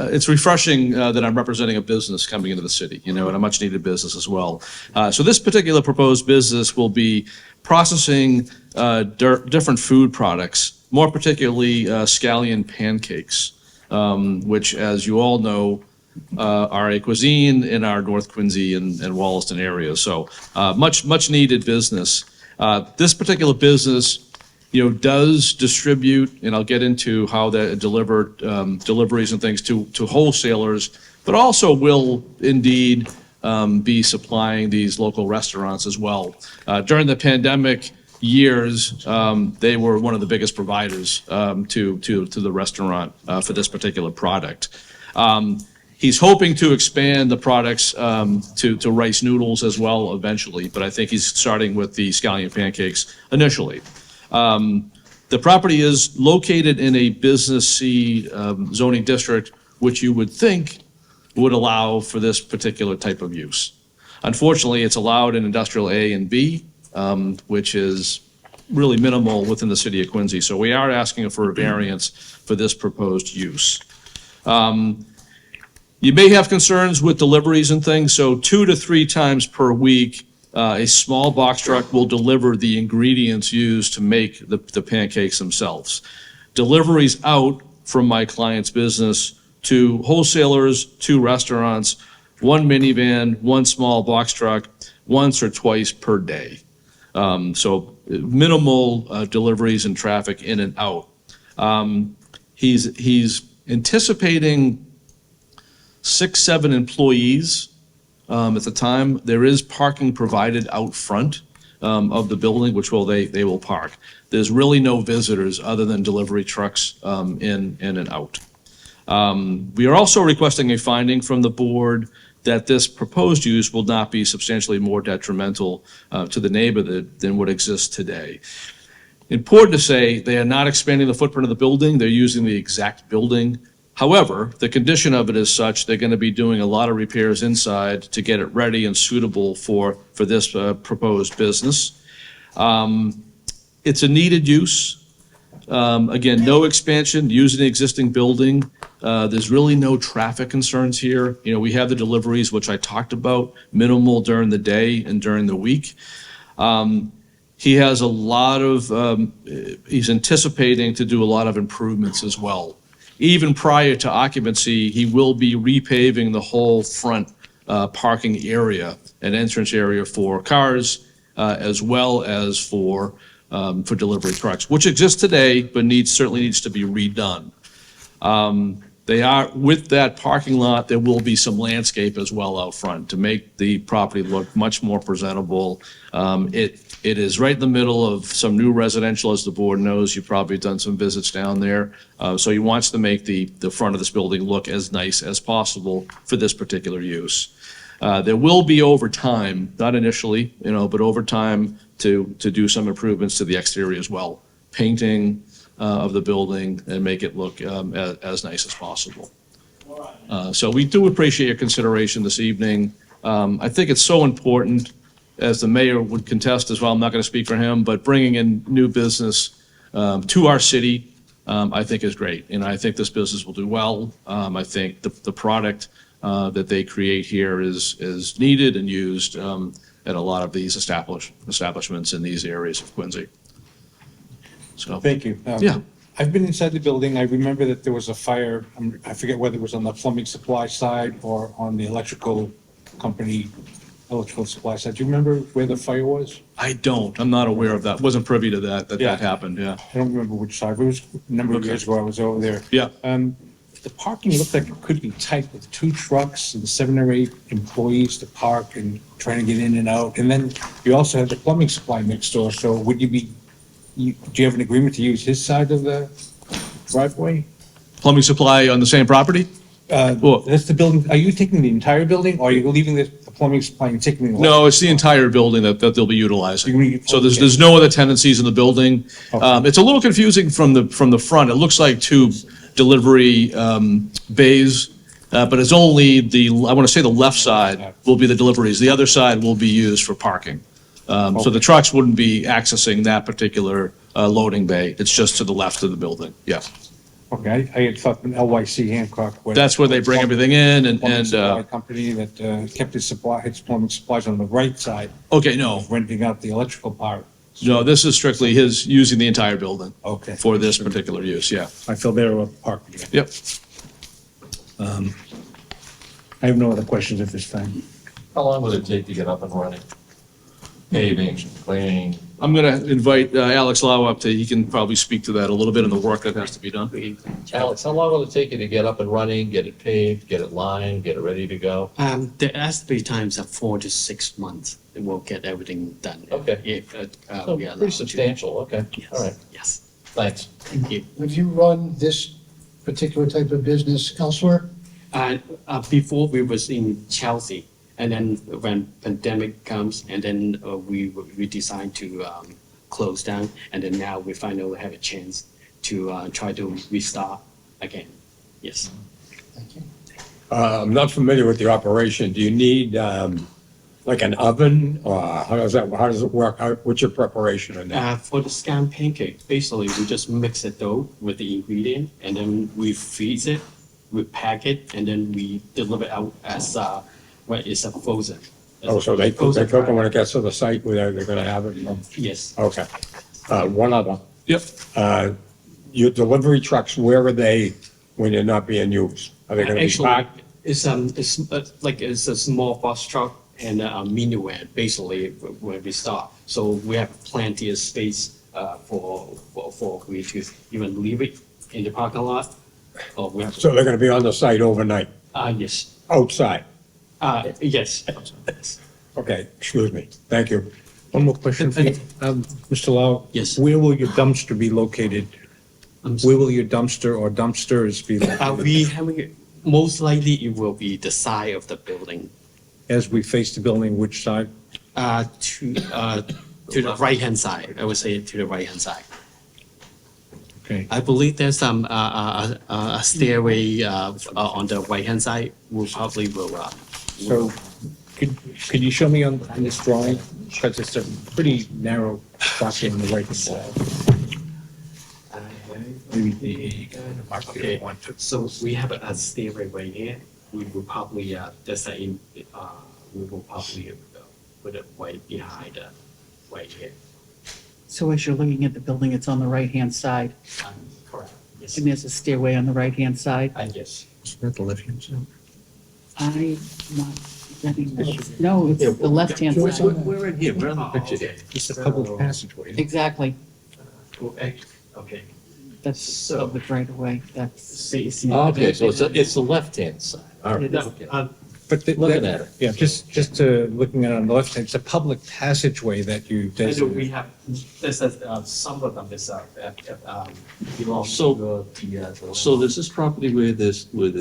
Speaker 11: it's refreshing that I'm representing a business coming into the city, and a much needed business as well. So this particular proposed business will be processing different food products, more particularly scallion pancakes, which, as you all know, are a cuisine in our North Quincy and Wollaston area. So much needed business. This particular business does distribute, and I'll get into how that deliveries and things to wholesalers, but also will indeed be supplying these local restaurants as well. During the pandemic years, they were one of the biggest providers to the restaurant for this particular product. He's hoping to expand the products to rice noodles as well eventually, but I think he's starting with the scallion pancakes initially. The property is located in a Business C zoning district, which you would think would allow for this particular type of use. Unfortunately, it's allowed in industrial A and B, which is really minimal within the city of Quincy. So we are asking for a variance for this proposed use. You may have concerns with deliveries and things, so 2 to 3 times per week, a small box truck will deliver the ingredients used to make the pancakes themselves. Deliveries out from my client's business to wholesalers, to restaurants, 1 minivan, 1 small box truck, once or twice per day. So minimal deliveries and traffic in and out. He's anticipating 6-7 employees at the time. There is parking provided out front of the building, which they will park. There's really no visitors other than delivery trucks in and out. We are also requesting a finding from the board that this proposed use will not be substantially more detrimental to the neighborhood than what exists today. Important to say, they are not expanding the footprint of the building. They're using the exact building. However, the condition of it is such, they're going to be doing a lot of repairs inside to get it ready and suitable for this proposed business. It's a needed use. Again, no expansion, using the existing building. There's really no traffic concerns here. You know, we have the deliveries, which I talked about, minimal during the day and during the week. He has a lot of, he's anticipating to do a lot of improvements as well. Even prior to occupancy, he will be repaving the whole front parking area and entrance area for cars, as well as for delivery trucks, which exists today, but certainly needs to be redone. They are, with that parking lot, there will be some landscape as well out front to make the property look much more presentable. It is right in the middle of some new residential, as the board knows. You've probably done some visits down there. So he wants to make the front of this building look as nice as possible for this particular use. There will be over time, not initially, but over time to do some improvements to the exterior as well. Painting of the building and make it look as nice as possible. So we do appreciate your consideration this evening. I think it's so important, as the mayor would contest as well, I'm not going to speak for him, but bringing in new business to our city, I think is great. And I think this business will do well. I think the product that they create here is needed and used at a lot of these establishments in these areas of Quincy. So,
Speaker 1: Thank you.
Speaker 11: Yeah.
Speaker 1: I've been inside the building. I remember that there was a fire. I forget whether it was on the plumbing supply side or on the electrical supply side. Do you remember where the fire was?
Speaker 11: I don't. I'm not aware of that. Wasn't privy to that
Speaker 1: Yeah.
Speaker 11: happened, yeah.
Speaker 1: I don't remember which side. It was a number of years ago I was over there.
Speaker 11: Yeah.
Speaker 1: The parking looked like it could be tight with 2 trucks and 7 or 8 employees to park and trying to get in and out. And then you also have the plumbing supply next door. So would do you have an agreement to use his side of the driveway?
Speaker 11: Plumbing supply on the same property? Well-
Speaker 1: That's the building. Are you taking the entire building or are you leaving the plumbing supply and taking the?
Speaker 11: No, it's the entire building that they'll be utilizing. So
Speaker 1: Okay.
Speaker 11: there's no other tenancies in the building.
Speaker 1: Okay.
Speaker 11: It's a little confusing from the front. It looks like 2 delivery bays, but it's only I want to say the left side will be the deliveries. The other side will be used for parking. So the trucks wouldn't be accessing that particular loading bay. It's just to the left of the building, yeah.
Speaker 1: Okay, I had thought an LYC Hancock.
Speaker 11: That's where they bring everything in
Speaker 1: Plumbing
Speaker 11: and
Speaker 1: supply company that kept its plumbing supplies on the right side,
Speaker 11: okay, no,
Speaker 1: renting out the electrical part.
Speaker 11: no, this is strictly his using the entire building
Speaker 1: Okay.
Speaker 11: for this particular use, yeah.
Speaker 1: I feel better about the parking.
Speaker 11: Yep.
Speaker 1: I have no other questions at this time.
Speaker 4: How long would it take to get up and running? Paving, cleaning?
Speaker 11: I'm going to invite Alex Lau up he can probably speak to that a little bit and the work that has to be done.
Speaker 10: Alex, how long will it take you to get up and running, get it paved, get it lined, get it ready to go?
Speaker 12: The estimate times are 4 to 6 months, and we'll get everything done.
Speaker 10: Okay.
Speaker 12: If
Speaker 10: So
Speaker 12: we are allowed
Speaker 10: pretty
Speaker 12: to.
Speaker 10: substantial, okay,
Speaker 12: Yes.
Speaker 10: all right,
Speaker 12: Yes,
Speaker 10: thanks.
Speaker 12: thank you.
Speaker 2: Have you run this particular type of business elsewhere?
Speaker 12: Before we was in Chelsea, and then when pandemic comes, and then we decide to close down, and then now we finally have a chance to try to restart again. Yes.
Speaker 2: Thank you.
Speaker 6: I'm not familiar with the operation. Do you need, like an oven, or how does it work? What's your preparation in that?
Speaker 12: For the scam pancake, basically we just mix the dough with the ingredient, and then we freeze it, we pack it, and then we deliver it out as what is a frozen.
Speaker 6: Oh, so they cook it when it gets to the site where they're gonna have it?
Speaker 12: Yes.
Speaker 6: Okay. One other.
Speaker 11: Yep.
Speaker 6: Your delivery trucks, where are they when you're not being used? Are they gonna be
Speaker 12: Actually,
Speaker 6: parked?
Speaker 12: it's like it's a small box truck and a minivan basically when we start. So we have plenty of space for we to even leave it in the parking lot. Or we have
Speaker 6: So they're gonna be on the site overnight,
Speaker 12: yes.
Speaker 6: outside?
Speaker 12: Yes.
Speaker 6: Okay, excuse me. Thank you.
Speaker 1: One more question for you. Mr. Lau?
Speaker 12: Yes.
Speaker 1: Where will your dumpster be located? Where will your dumpster or dumpsters be located
Speaker 12: We having most likely it will be the side of the building.
Speaker 1: as we face the building, which side?
Speaker 12: To the right hand side. I would say to the right hand side.
Speaker 1: Okay.
Speaker 12: I believe there's some a stairway on the right hand side. We'll probably will.
Speaker 1: So could you show me on this drawing? Because it's a pretty narrow crossing on the right side. Maybe the
Speaker 12: Okay, so we have a stairway right here. We will probably there's a we will probably put it right behind right here.
Speaker 3: So as you're looking at the building, it's on the right-hand side,
Speaker 12: Correct. Yes.
Speaker 3: and there's a stairway on the right-hand side.
Speaker 12: Yes.
Speaker 1: Isn't that the left-hand side?
Speaker 3: I'm not getting this. No, it's the left-hand side.
Speaker 10: We're in here, we're on the picture here.
Speaker 1: It's a public passageway.
Speaker 3: Exactly.
Speaker 12: Okay.
Speaker 3: That's
Speaker 12: So-
Speaker 3: public right away. That's facing.
Speaker 10: Okay, so it's the left-hand side. All right.
Speaker 1: But
Speaker 10: Looking at it.
Speaker 1: Yeah, just looking at it on the left side, it's a public passageway that you
Speaker 12: And we
Speaker 1: designate.
Speaker 12: have there's some of them is belongs
Speaker 10: So-
Speaker 12: to the
Speaker 10: So there's this property where the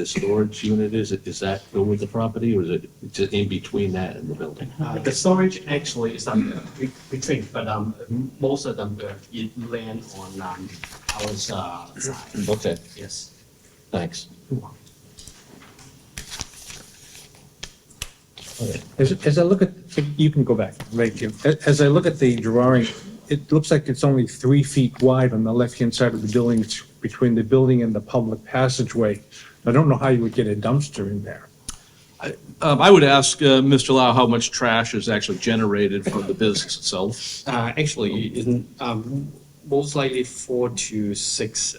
Speaker 10: storage unit is that go with the property, or is it just in between that and the building?
Speaker 12: The storage actually is between, but most of them it land on our side.
Speaker 10: Okay,
Speaker 12: Yes.
Speaker 10: thanks.
Speaker 1: As I look at, you can go back, right, Jim. As I look at the drawing, it looks like it's only 3 feet wide on the left-hand side of the building. It's between the building and the public passageway. I don't know how you would get a dumpster in there.
Speaker 11: I would ask Mr. Lau how much trash is actually generated from the business itself.
Speaker 12: Actually, most likely 4 to 6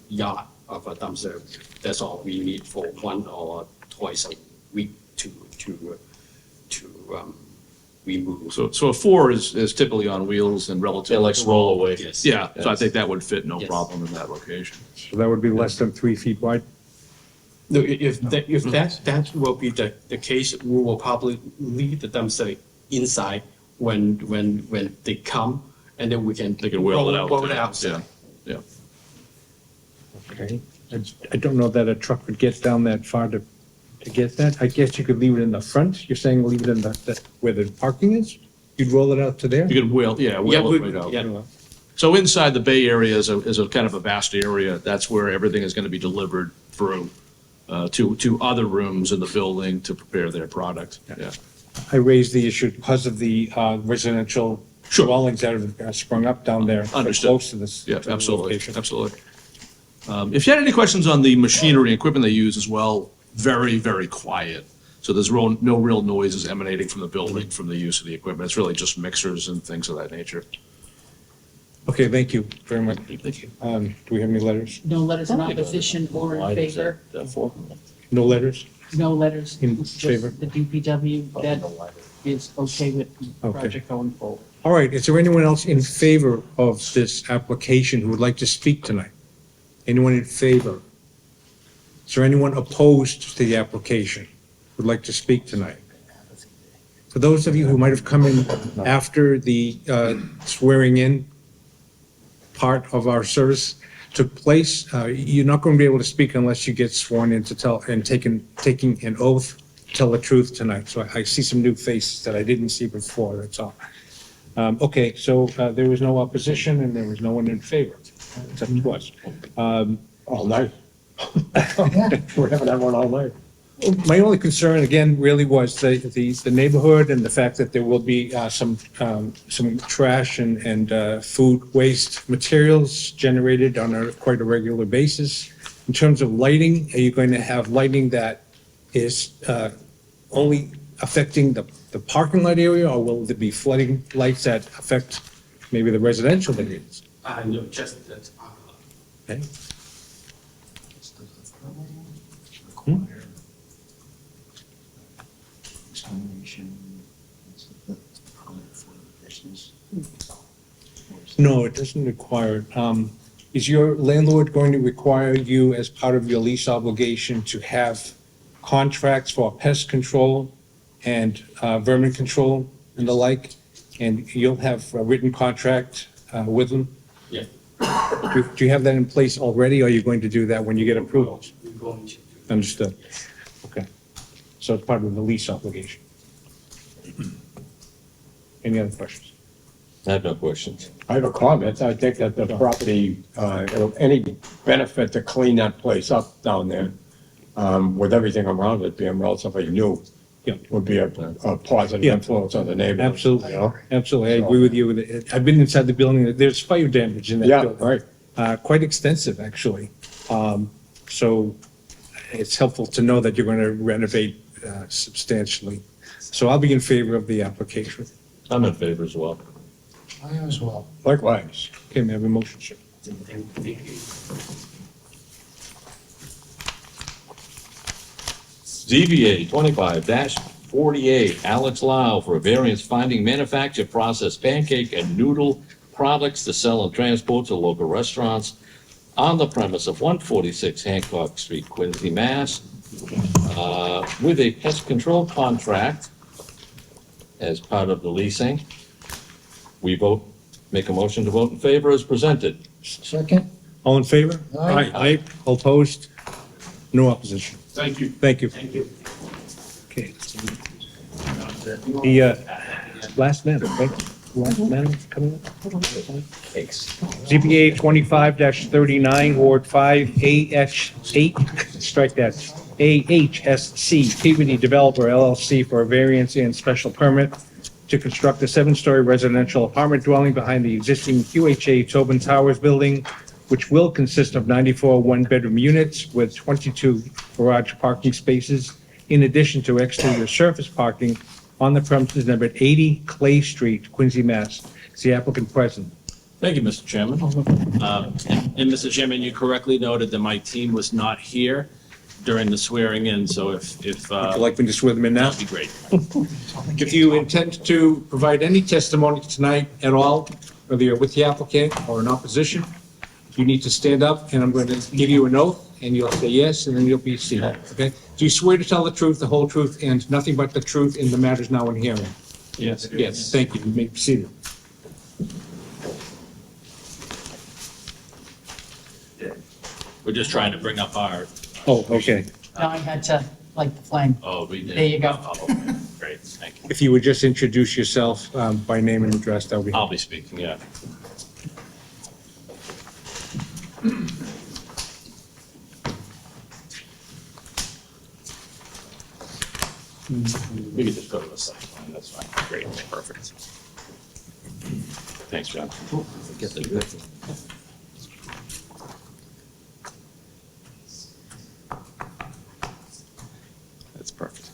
Speaker 12: yard of a dumpster. That's all we need for one or twice a week to remove.
Speaker 11: So a 4 is typically on wheels and relatively.
Speaker 10: Yeah, like roll away.
Speaker 12: Yes.
Speaker 11: Yeah, so I think that would fit no
Speaker 12: Yes.
Speaker 11: problem in that location.
Speaker 1: So that would be less than 3 feet wide?
Speaker 12: No, if that will be the case, we will probably leave the dumpster inside when they come, and then we can.
Speaker 11: They can wheel it out.
Speaker 12: Roll it outside.
Speaker 11: Yeah.
Speaker 1: Okay. I don't know that a truck would get down that far to get that. I guess you could leave it in the front. You're saying leave it in where the parking is? You'd roll it out to there?
Speaker 11: You can wheel it right out.
Speaker 12: Yeah.
Speaker 11: So inside the Bay Area is a kind of a vast area. That's where everything is going to be delivered through to other rooms in the building to prepare their product. Yeah.
Speaker 1: I raised the issue because of the residential
Speaker 11: Sure.
Speaker 1: dwellings that have sprung up down there.
Speaker 11: Understood.
Speaker 1: Close to this.
Speaker 11: Yeah,
Speaker 1: to the
Speaker 11: absolutely,
Speaker 1: location.
Speaker 11: absolutely. If you had any questions on the machinery and equipment they use as well, very, very quiet. So there's no real noises emanating from the building from the use of the equipment. It's really just mixers and things of that nature.
Speaker 1: Okay, thank you very much.
Speaker 11: Thank you.
Speaker 1: Do we have any letters?
Speaker 3: No letters in opposition or in
Speaker 10: Why does
Speaker 3: favor.
Speaker 10: that fall?
Speaker 1: No letters?
Speaker 3: No letters.
Speaker 1: In
Speaker 3: Just
Speaker 1: favor?
Speaker 3: The DPW, that is okay with the
Speaker 1: Okay.
Speaker 3: project going forward.
Speaker 1: All right, is there anyone else in favor of this application who would like to speak tonight? Anyone in favor? Is there anyone opposed to the application who would like to speak tonight? For those of you who might have come in after the swearing in part of our service, took place. You're not going to be able to speak unless you get sworn in to tell, and taking an oath, to tell the truth tonight. So I see some new faces that I didn't see before, that's all. Okay, so there was no opposition and there was no one in favor. It's up to us.
Speaker 6: All night. We're having that one all night.
Speaker 1: My only concern, again, really was the neighborhood and the fact that there will be some trash and food waste materials generated on quite a regular basis. In terms of lighting, are you going to have lighting that is only affecting the parking lot area, or will there be flooding lights that affect maybe the residential areas?
Speaker 12: No, just that's parking lot.
Speaker 1: Okay. No, it doesn't require it. Is your landlord going to require you, as part of your lease obligation, to have contracts for pest control and vermin control and the like? And you'll have a written contract with them?
Speaker 12: Yeah.
Speaker 1: Do you have that in place already, or are you going to do that when you get approval?
Speaker 12: We're going to.
Speaker 1: Understood. Okay. So it's part of the lease obligation. Any other questions?
Speaker 4: I have no questions.
Speaker 6: I have a comment. I think that the property, any benefit to clean that place up down there, with everything around it being relatively new,
Speaker 1: Yeah.
Speaker 6: would be a positive
Speaker 1: Yeah.
Speaker 6: influence on the neighborhood.
Speaker 1: Absolutely,
Speaker 6: you know?
Speaker 1: absolutely. I agree with you. I've been inside the building. There's fire damage in that
Speaker 6: Yeah,
Speaker 1: building.
Speaker 6: right.
Speaker 1: Quite extensive, actually. So it's helpful to know that you're going to renovate substantially. So I'll be in favor of the application.
Speaker 4: I'm in favor as well.
Speaker 2: I am as well.
Speaker 6: Likewise.
Speaker 1: Okay, may I have a motion, sir?
Speaker 12: Thank you.
Speaker 4: ZBA 25-48, Alex Lau for a variance finding manufacture, process pancake and noodle products to sell and transport to local restaurants on the premise of 146 Hancock Street, Quincy, Mass, with a pest control contract as part of the leasing. We make a motion to vote in favor as presented.
Speaker 2: Second?
Speaker 1: All in favor?
Speaker 2: Aye.
Speaker 1: Aye. All opposed? No opposition.
Speaker 12: Thank you.
Speaker 1: Thank you.
Speaker 12: Thank you.
Speaker 1: Okay. The last man, right? Last man coming up? ZBA 25-39, Ward 5, AH8, strike that, AHSC, Peabody Developer LLC for a variance and special permit to construct a 7-story residential apartment dwelling behind the existing QHA Tobin Towers building, which will consist of 94 one-bedroom units with 22 garage parking spaces, in addition to exterior surface parking on the premises numbered 80 Clay Street, Quincy, Mass. Is the applicant present?
Speaker 13: Thank you, Mr. Chairman. And Mr. Chairman, you correctly noted that my team was not here during the swearing in, so if
Speaker 1: Would you like me to swear them in now?
Speaker 13: that'd be great.
Speaker 1: If you intend to provide any testimony tonight at all, whether you're with the applicant or in opposition, you need to stand up, and I'm going to give you an oath, and you'll say yes, and then you'll be seated, okay? Do you swear to tell the truth, the whole truth, and nothing but the truth in the matters now in hearing?
Speaker 13: Yes.
Speaker 1: Yes, thank you. You may be seated.
Speaker 13: We're just trying to bring up our,
Speaker 1: Oh, okay.
Speaker 3: Now I had to light the flame.
Speaker 13: oh, we did.
Speaker 3: There you go.
Speaker 13: Oh, okay. Great, thank you.
Speaker 1: If you would just introduce yourself by name and address, that would be
Speaker 13: I'll
Speaker 1: helpful.
Speaker 13: be speaking, yeah. We could just go to the side line, that's fine. Great, perfect. Thanks, John.
Speaker 4: Get the good.
Speaker 13: That's perfect.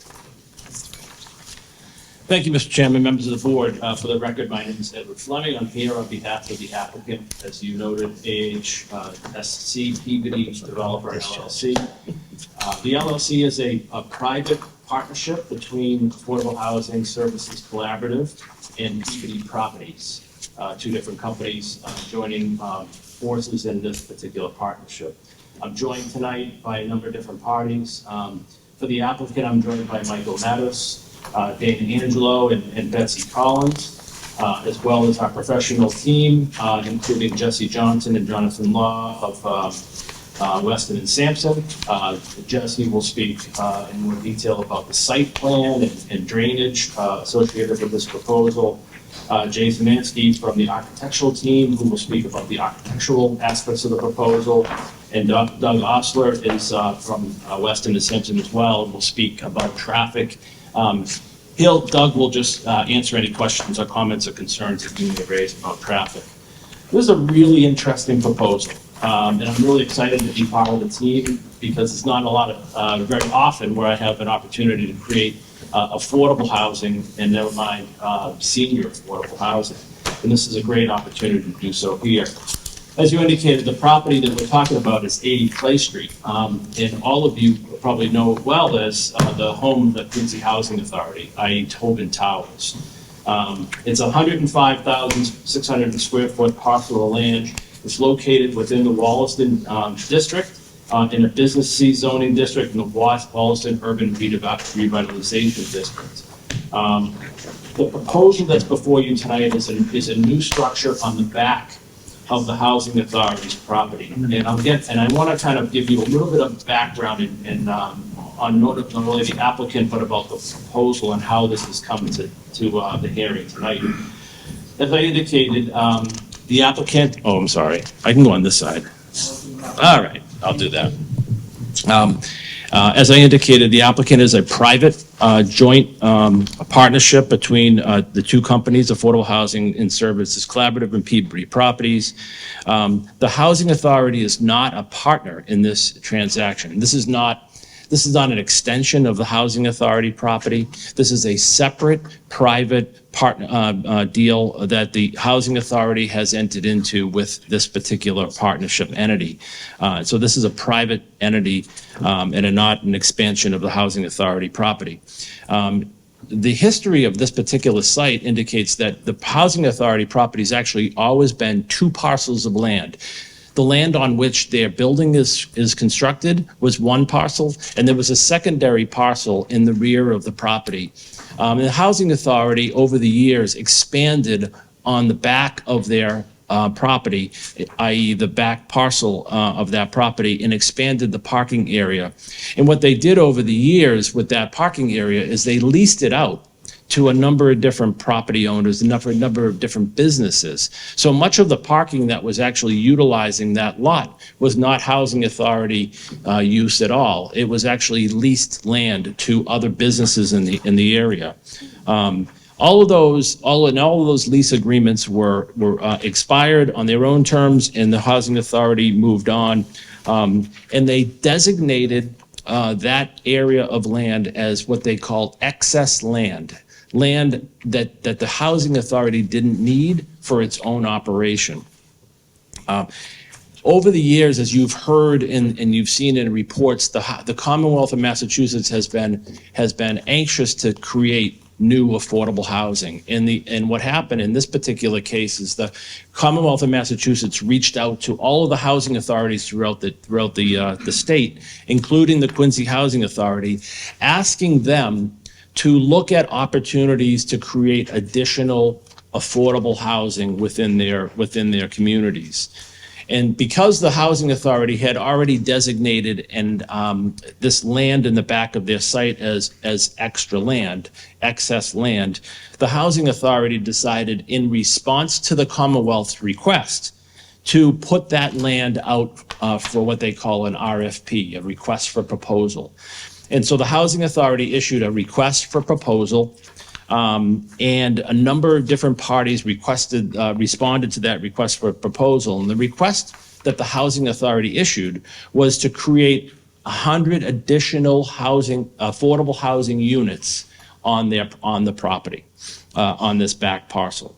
Speaker 13: Thank you, Mr. Chairman, members of the board. For the record, my name is Edward Fleming. I'm here on behalf of the applicant, as you noted, AHSC Peabody Developer LLC. The LLC is a private partnership between Affordable Housing Services Collaborative and Peabody Properties, two different companies joining forces in this particular partnership. I'm joined tonight by a number of different parties. For the applicant, I'm joined by Michael Mattos, Dana Angelo, and Betsy Collins. as well as our professional team, including Jesse Johnson and Jonathan Law of Weston and Sampson. Jesse will speak in more detail about the site plan and drainage associated with this proposal. Jay Zemansky from the architectural team, who will speak about the architectural aspects of the proposal. And Doug Osler is from Weston and Sampson as well, and will speak about traffic. Doug will just answer any questions or comments or concerns that you may raise about traffic. This is a really interesting proposal, and I'm really excited to be part of the team because it's not a lot of, very often where I have an opportunity to create affordable housing and never mind senior affordable housing. And this is a great opportunity to do so here. As you indicated, the property that we're talking about is 80 Clay Street. And all of you probably know it well as the home of the Quincy Housing Authority, i.e. Tobin Towers. It's 105,600 square foot parcel of land. It's located within the Wollaston district, in a business C zoning district in the Wollaston Urban Revitalization District. The proposal that's before you tonight is a new structure on the back of the Housing Authority's property. And I want to kind of give you a little bit of background on not only the applicant, but about the proposal and how this has come to the hearing tonight. As I indicated, the applicant, oh, I'm sorry, I can go on this side. All right, I'll do that. As I indicated, the applicant is a private joint partnership between the two companies, Affordable Housing and Services Collaborative and Peabody Properties. The Housing Authority is not a partner in this transaction. This is not an extension of the Housing Authority property. This is a separate private deal that the Housing Authority has entered into with this particular partnership entity. So this is a private entity and not an expansion of the Housing Authority property. The history of this particular site indicates that the Housing Authority property has actually always been two parcels of land. The land on which their building is constructed was one parcel, and there was a secondary parcel in the rear of the property. The Housing Authority, over the years, expanded on the back of their property, i.e. the back parcel of that property, and expanded the parking area. And what they did over the years with that parking area is they leased it out to a number of different property owners, a number of different businesses. So much of the parking that was actually utilizing that lot was not Housing Authority use at all. It was actually leased land to other businesses in the area. All of those lease agreements were expired on their own terms, and the Housing Authority moved on, and they designated that area of land as what they called excess land that the Housing Authority didn't need for its own operation. Over the years, as you've heard and you've seen in reports, the Commonwealth of Massachusetts has been anxious to create new affordable housing. And what happened in this particular case is the Commonwealth of Massachusetts reached out to all of the housing authorities throughout the state, including the Quincy Housing Authority, asking them to look at opportunities to create additional affordable housing within their communities. And because the Housing Authority had already designated this land in the back of their site as extra land, excess land, the Housing Authority decided, in response to the Commonwealth's request, to put that land out for what they call an RFP, a request for proposal. And so the Housing Authority issued a request for proposal, and a number of different parties responded to that request for proposal. And the request that the Housing Authority issued was to create 100 additional affordable housing units on the property, on this back parcel.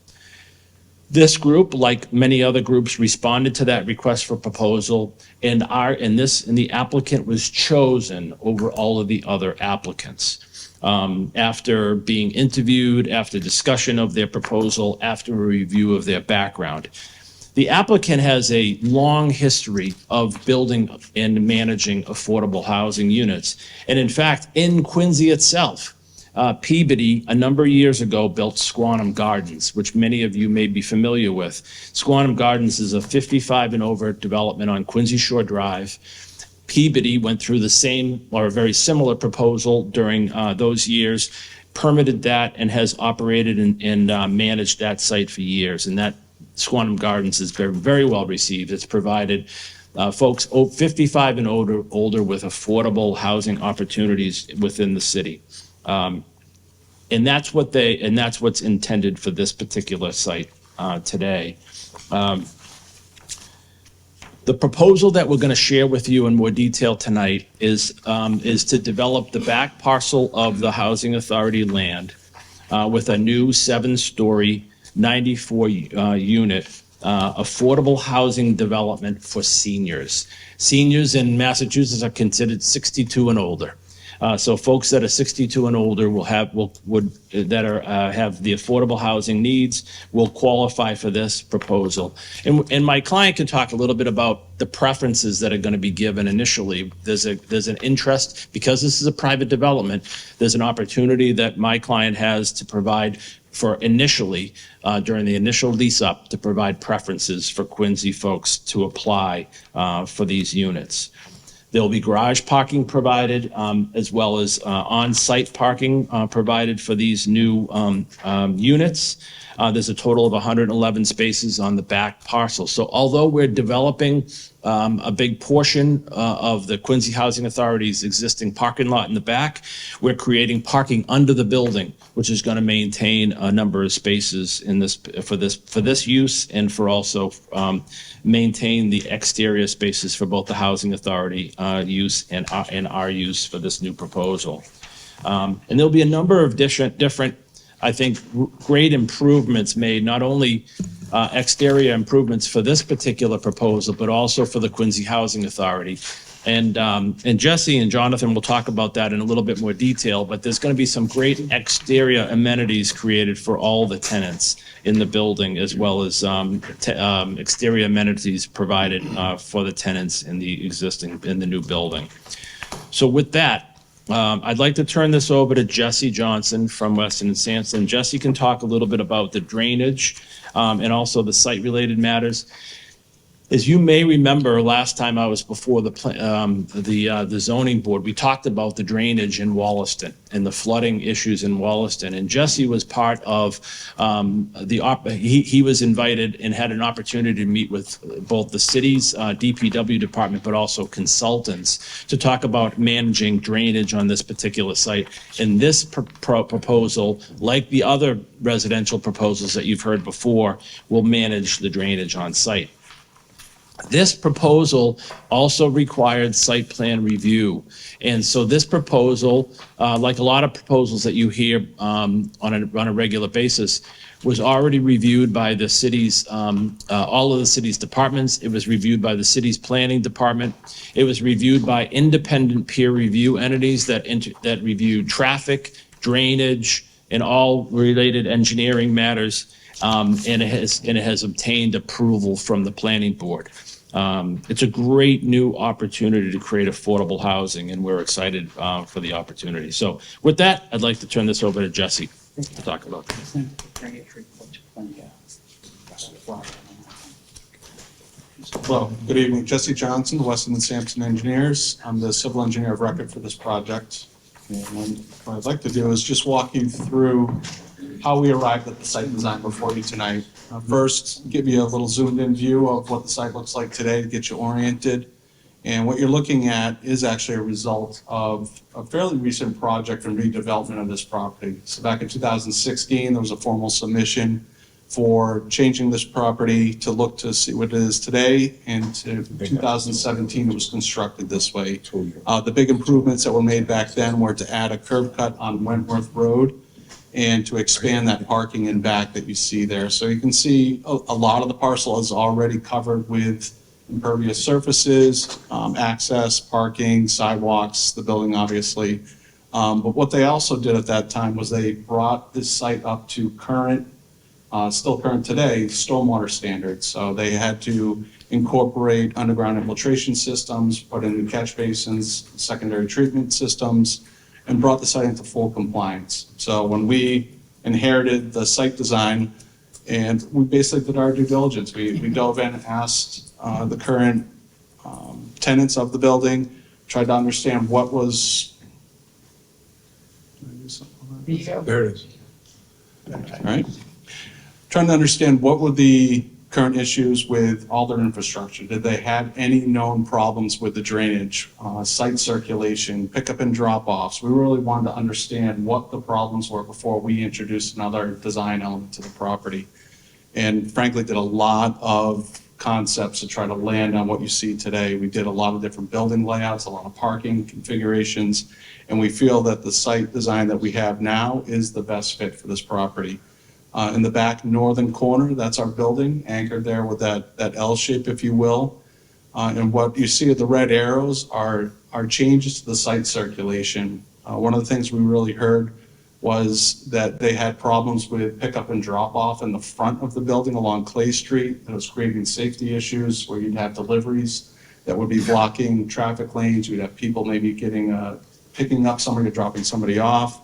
Speaker 13: This group, like many other groups, responded to that request for proposal, and the applicant was chosen over all of the other applicants. After being interviewed, after discussion of their proposal, after a review of their background. The applicant has a long history of building and managing affordable housing units. And in fact, in Quincy itself, Peabody, a number of years ago, built Squantum Gardens, which many of you may be familiar with. Squantum Gardens is a 55 and over development on Quincy Shore Drive. Peabody went through the same or a very similar proposal during those years, permitted that, and has operated and managed that site for years. And that Squantum Gardens is very, very well received. It's provided folks 55 and older with affordable housing opportunities within the city. And that's what's intended for this particular site today. The proposal that we're going to share with you in more detail tonight is to develop the back parcel of the Housing Authority land with a new 7-story, 94-unit affordable housing development for seniors. Seniors in Massachusetts are considered 62 and older. So folks that are 62 and older have the affordable housing needs will qualify for this proposal. And my client can talk a little bit about the preferences that are going to be given initially. There's an interest, because this is a private development, there's an opportunity that my client has to provide for initially, during the initial lease up, to provide preferences for Quincy folks to apply for these units. There will be garage parking provided, as well as on-site parking provided for these new units. There's a total of 111 spaces on the back parcel. So although we're developing a big portion of the Quincy Housing Authority's existing parking lot in the back, we're creating parking under the building, which is going to maintain a number of spaces in this for this use, and for also maintain the exterior spaces for both the Housing Authority use and our use for this new proposal. And there'll be a number of different, I think, great improvements made, not only exterior improvements for this particular proposal, but also for the Quincy Housing Authority. And Jesse and Jonathan will talk about that in a little bit more detail, but there's going to be some great exterior amenities created for all the tenants in the building, as well as exterior amenities provided for the tenants in the new building. So with that, I'd like to turn this over to Jesse Johnson from Weston & Sampson. Jesse can talk a little bit about the drainage and also the site-related matters. As you may remember, last time I was before the zoning board, we talked about the drainage in Wollaston and the flooding issues in Wollaston. And Jesse was part of he was invited and had an opportunity to meet with both the city's DPW department, but also consultants, to talk about managing drainage on this particular site. And this proposal, like the other residential proposals that you've heard before, will manage the drainage on site. This proposal also required site plan review. And so this proposal, like a lot of proposals that you hear on a regular basis, was already reviewed by the city's, all of the city's departments. It was reviewed by the city's planning department. It was reviewed by independent peer review entities that reviewed traffic, drainage, and all related engineering matters. And it has obtained approval from the planning board. It's a great new opportunity to create affordable housing, and we're excited for the opportunity. So with that, I'd like to turn this over to Jesse to talk about this.
Speaker 14: Well, good evening. Jesse Johnson, Weston & Sampson Engineers. I'm the civil engineer of record for this project. And what I'd like to do is just walk you through how we arrived at the site design before you tonight. First, give you a little zoomed-in view of what the site looks like today to get you oriented. And what you're looking at is actually a result of a fairly recent project and redevelopment of this property. So back in 2016, there was a formal submission for changing this property to look to see what it is today, and to 2017 it was constructed this way. The big improvements that were made back then were to add a curb cut on Wentworth Road and to expand that parking in back that you see there. So you can see a lot of the parcel is already covered with impervious surfaces, access, parking, sidewalks, the building obviously. But what they also did at that time was they brought this site up to current, still current today, stormwater standards. So they had to incorporate underground infiltration systems, put in new catch basins, secondary treatment systems, and brought the site into full compliance. So when we inherited the site design, and we basically did our due diligence, we dove in and asked the current tenants of the building, tried to understand what was.
Speaker 6: There it is.
Speaker 14: All right. Trying to understand what were the current issues with all their infrastructure. Did they have any known problems with the drainage, site circulation, pickup and drop-offs? We really wanted to understand what the problems were before we introduced another design element to the property. And frankly, did a lot of concepts to try to land on what you see today. We did a lot of different building layouts, a lot of parking configurations, and we feel that the site design that we have now is the best fit for this property. In the back northern corner, that's our building, anchored there with that L shape, if you will. And what you see at the red arrows are changes to the site circulation. One of the things we really heard was that they had problems with pickup and drop off in the front of the building along Clay Street. It was creating safety issues where you'd have deliveries that would be blocking traffic lanes. You'd have people maybe picking up somebody or dropping somebody off.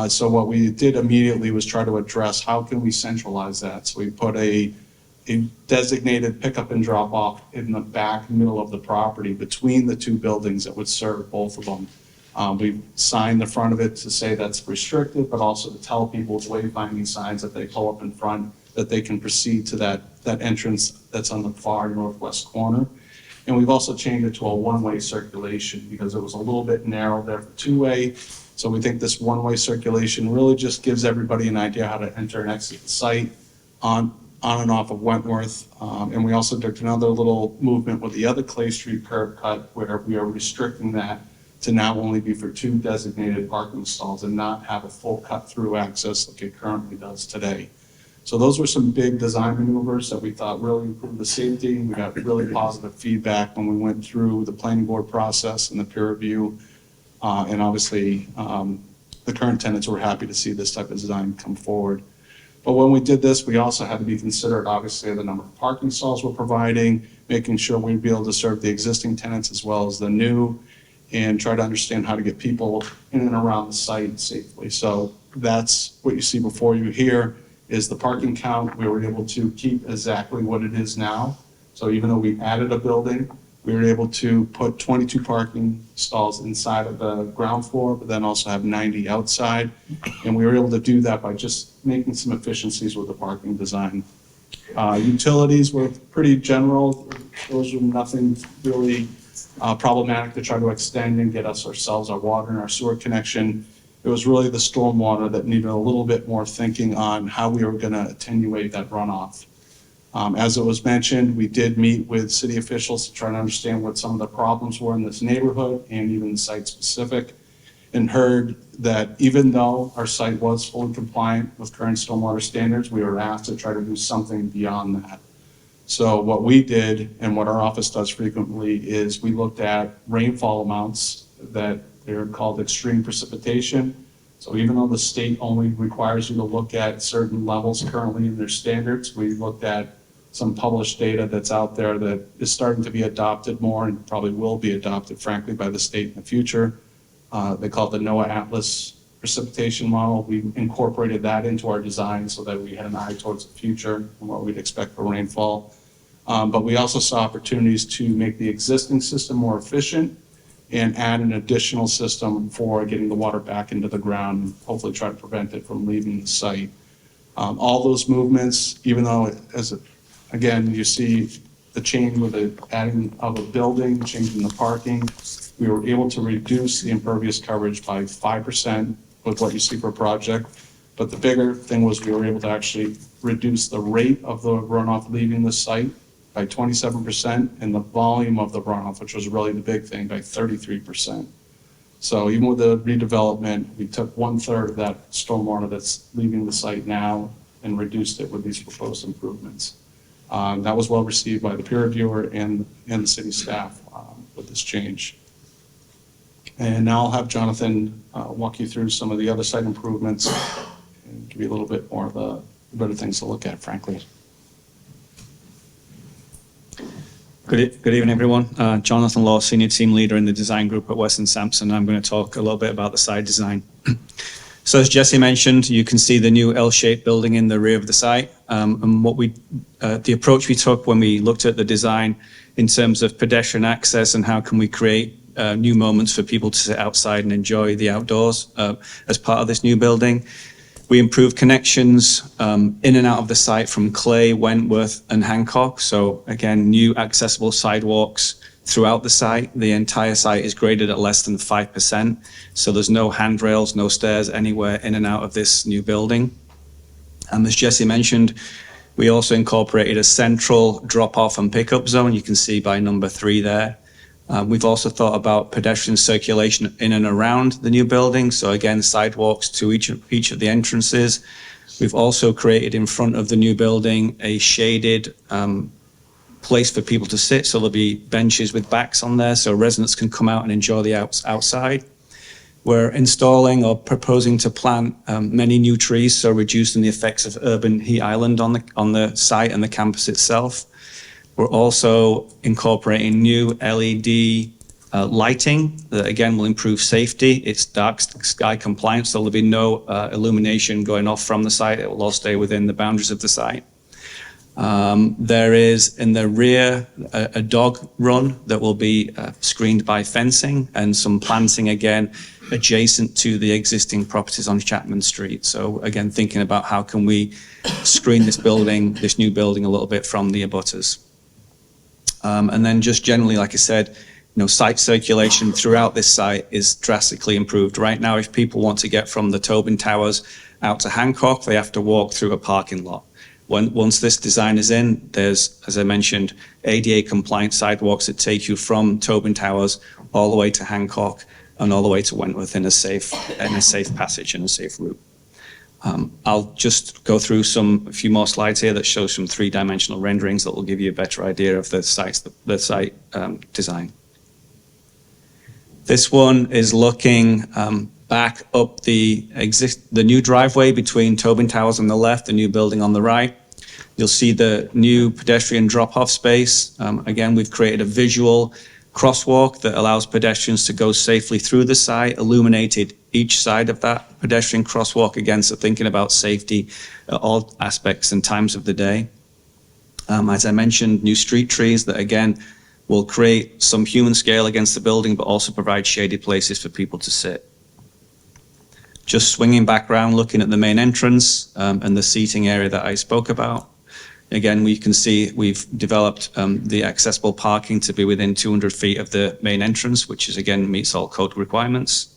Speaker 14: So what we did immediately was try to address how can we centralize that. So we put a designated pickup and drop off in the back middle of the property between the two buildings that would serve both of them. We signed the front of it to say that's restricted, but also to tell people with wayfinding signs that they pull up in front, that they can proceed to that entrance that's on the far northwest corner. And we've also changed it to a one-way circulation because it was a little bit narrow there for two-way. So we think this one-way circulation really just gives everybody an idea how to enter and exit the site on and off of Wentworth. And we also did another little movement with the other Clay Street curb cut where we are restricting that to now only be for two designated parking stalls and not have a full cut-through access like it currently does today. So those were some big design maneuvers that we thought really improved the safety. We got really positive feedback when we went through the planning board process and the peer review. And obviously, the current tenants were happy to see this type of design come forward. But when we did this, we also had to be considered, obviously, the number of parking stalls we're providing, making sure we'd be able to serve the existing tenants as well as the new, and try to understand how to get people in and around the site safely. So that's what you see before you here is the parking count. We were able to keep exactly what it is now. So even though we added a building, we were able to put 22 parking stalls inside of the ground floor, but then also have 90 outside. And we were able to do that by just making some efficiencies with the parking design. Utilities were pretty general. Those were nothing really problematic to try to extend and get us ourselves our water and our sewer connection. It was really the stormwater that needed a little bit more thinking on how we were going to attenuate that runoff. As it was mentioned, we did meet with city officials to try to understand what some of the problems were in this neighborhood and even the site specific, and heard that even though our site was fully compliant with current stormwater standards, we were asked to try to do something beyond that. So what we did and what our office does frequently is we looked at rainfall amounts that they're called extreme precipitation. So even though the state only requires you to look at certain levels currently in their standards, we looked at some published data that's out there that is starting to be adopted more and probably will be adopted, frankly, by the state in the future. They call it the NOAA Atlas precipitation model. We incorporated that into our design so that we had an eye towards the future and what we'd expect for rainfall. But we also saw opportunities to make the existing system more efficient and add an additional system for getting the water back into the ground and hopefully try to prevent it from leaving the site. All those movements, even though again, you see the change with the adding of a building, changing the parking, we were able to reduce the impervious coverage by 5% with what you see per project. But the bigger thing was we were able to actually reduce the rate of the runoff leaving the site by 27% and the volume of the runoff, which was really the big thing, by 33%. So even with the redevelopment, we took 1/3 of that stormwater that's leaving the site now and reduced it with these proposed improvements. That was well received by the peer reviewer and the city staff with this change. And now I'll have Jonathan walk you through some of the other site improvements and give you a little bit more of the better things to look at, frankly.
Speaker 15: Good evening, everyone. Jonathan Law, Senior Team Leader in the Design Group at Weston Sampson. I'm going to talk a little bit about the site design. So as Jesse mentioned, you can see the new L-shaped building in the rear of the site. And the approach we took when we looked at the design in terms of pedestrian access and how can we create new moments for people to sit outside and enjoy the outdoors as part of this new building. We improved connections in and out of the site from Clay, Wentworth, and Hancock. So again, new accessible sidewalks throughout the site. The entire site is graded at less than 5%. So there's no handrails, no stairs anywhere in and out of this new building. As Jesse mentioned, we also incorporated a central drop-off and pickup zone. You can see by number 3 there. We've also thought about pedestrian circulation in and around the new building. So again, sidewalks to each of the entrances. We've also created in front of the new building a shaded place for people to sit. So there'll be benches with backs on there so residents can come out and enjoy the outside. We're installing or proposing to plant many new trees, so reducing the effects of urban heat island on the site and the campus itself. We're also incorporating new LED lighting that again will improve safety. It's dark sky compliant, so there'll be no illumination going off from the site. It will all stay within the boundaries of the site. There is in the rear a dog run that will be screened by fencing and some planting again adjacent to the existing properties on Chapman Street. So again, thinking about how can we screen this new building a little bit from the abutters. And then just generally, like I said, site circulation throughout this site is drastically improved. Right now, if people want to get from the Tobin Towers out to Hancock, they have to walk through a parking lot. Once this design is in, there's, as I mentioned, ADA compliant sidewalks that take you from Tobin Towers all the way to Hancock and all the way to Wentworth in a safe passage and a safe route. I'll just go through a few more slides here that show some 3-dimensional renderings that will give you a better idea of the site design. This one is looking back up the new driveway between Tobin Towers on the left, the new building on the right. You'll see the new pedestrian drop-off space. Again, we've created a visual crosswalk that allows pedestrians to go safely through the site, illuminated each side of that pedestrian crosswalk, again, so thinking about safety at all aspects and times of the day. As I mentioned, new street trees that, again, will create some human scale against the building, but also provide shaded places for people to sit. Just swinging back around, looking at the main entrance and the seating area that I spoke about. Again, we can see we've developed the accessible parking to be within 200 feet of the main entrance, which is, again, meets all code requirements.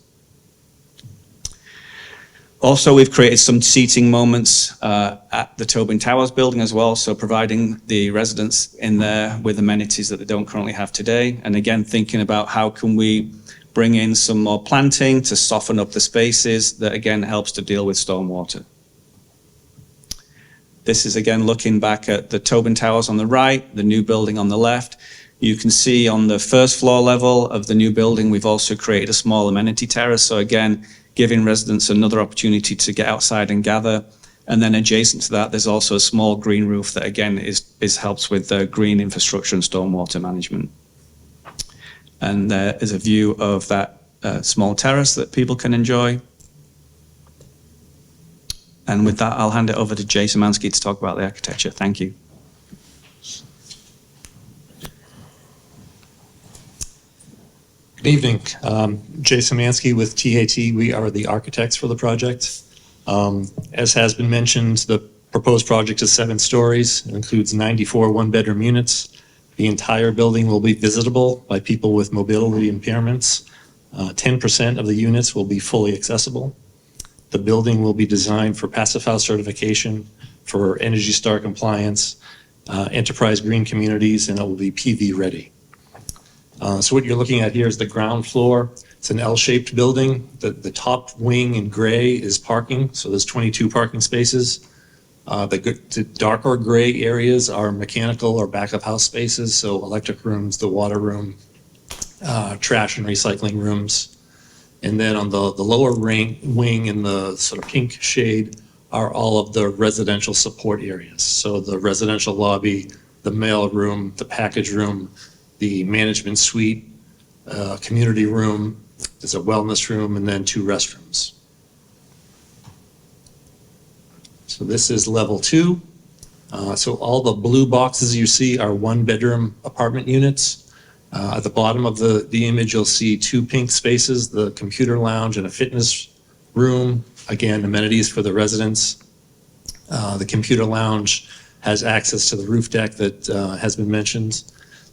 Speaker 15: Also, we've created some seating moments at the Tobin Towers building as well, so providing the residents in there with amenities that they don't currently have today. And again, thinking about how can we bring in some more planting to soften up the spaces that, again, helps to deal with stormwater. This is, again, looking back at the Tobin Towers on the right, the new building on the left. You can see on the first floor level of the new building, we've also created a small amenity terrace. So again, giving residents another opportunity to get outside and gather. And then adjacent to that, there's also a small green roof that, again, helps with green infrastructure and stormwater management. And there is a view of that small terrace that people can enjoy. And with that, I'll hand it over to Jay Szymanski to talk about the architecture. Thank you.
Speaker 16: Good evening. Jay Szymanski with TAT. We are the architects for the project. As has been mentioned, the proposed project is 7 stories. It includes 94 one-bedroom units. The entire building will be visitable by people with mobility impairments. 10% of the units will be fully accessible. The building will be designed for Passive House certification, for Energy Star compliance, enterprise green communities, and it will be PV ready. So what you're looking at here is the ground floor. It's an L-shaped building. The top wing in gray is parking, so there's 22 parking spaces. The darker gray areas are mechanical or back-of-house spaces, so electric rooms, the water room, trash and recycling rooms. And then on the lower wing in the sort of pink shade are all of the residential support areas. So the residential lobby, the mail room, the package room, the management suite, community room, there's a wellness room, and then 2 restrooms. So this is level 2. So all the blue boxes you see are 1-bedroom apartment units. At the bottom of the image, you'll see 2 pink spaces, the computer lounge and a fitness room. Again, amenities for the residents. The computer lounge has access to the roof deck that has been mentioned.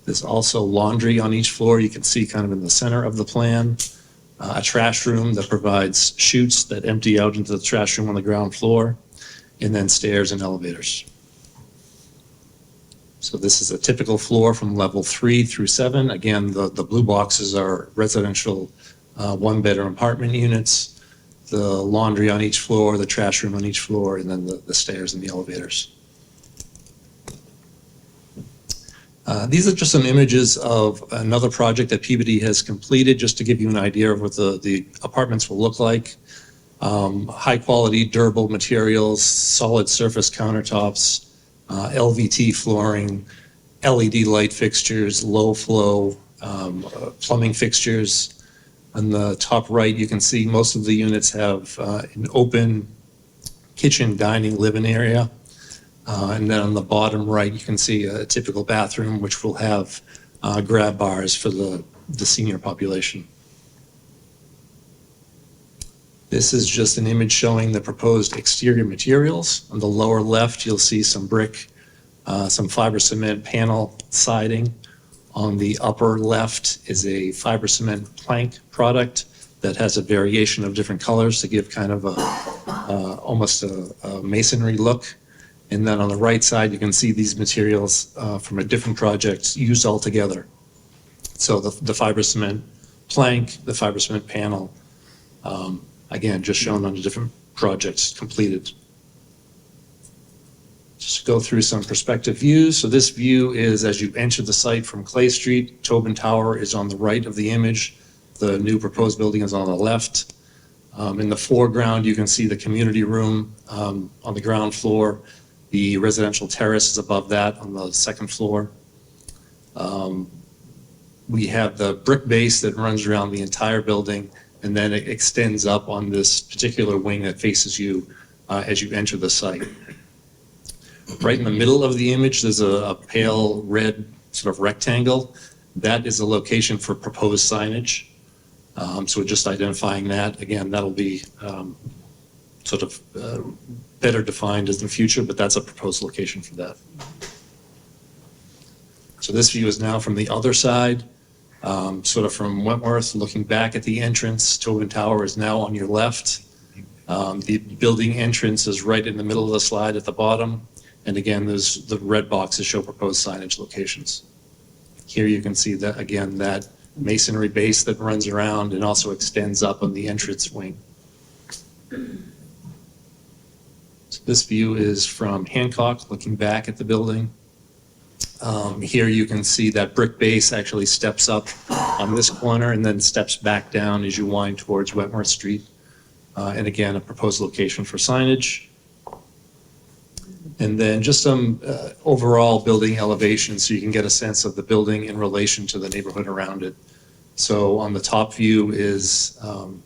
Speaker 16: There's also laundry on each floor. You can see kind of in the center of the plan. A trash room that provides chutes that empty out into the trash room on the ground floor, and then stairs and elevators. So this is a typical floor from level 3 through 7. Again, the blue boxes are residential 1-bedroom apartment units, the laundry on each floor, the trash room on each floor, and then the stairs and the elevators. These are just some images of another project that Peabody has completed, just to give you an idea of what the apartments will look like. High quality, durable materials, solid surface countertops, LVT flooring, LED light fixtures, low flow, plumbing fixtures. On the top right, you can see most of the units have an open kitchen, dining, living area. And then on the bottom right, you can see a typical bathroom, which will have grab bars for the senior population. This is just an image showing the proposed exterior materials. On the lower left, you'll see some brick, some fiber cement panel siding. On the upper left is a fiber cement plank product that has a variation of different colors to give kind of almost a masonry look. And then on the right side, you can see these materials from a different project used all together. So the fiber cement plank, the fiber cement panel, again, just shown on the different projects completed. Just go through some perspective views. So this view is as you enter the site from Clay Street. Tobin Tower is on the right of the image. The new proposed building is on the left. In the foreground, you can see the community room on the ground floor. The residential terrace is above that on the second floor. We have the brick base that runs around the entire building, and then it extends up on this particular wing that faces you as you enter the site. Right in the middle of the image, there's a pale red sort of rectangle. That is a location for proposed signage. So we're just identifying that. Again, that'll be sort of better defined as in the future, but that's a proposed location for that. So this view is now from the other side, sort of from Wentworth, looking back at the entrance. Tobin Tower is now on your left. The building entrance is right in the middle of the slide at the bottom. And again, there's the red boxes show proposed signage locations. Here you can see that, again, that masonry base that runs around and also extends up on the entrance wing. So this view is from Hancock, looking back at the building. Here you can see that brick base actually steps up on this corner and then steps back down as you wind towards Wentworth Street. And again, a proposed location for signage. And then just some overall building elevation so you can get a sense of the building in relation to the neighborhood around it. So on the top view is, on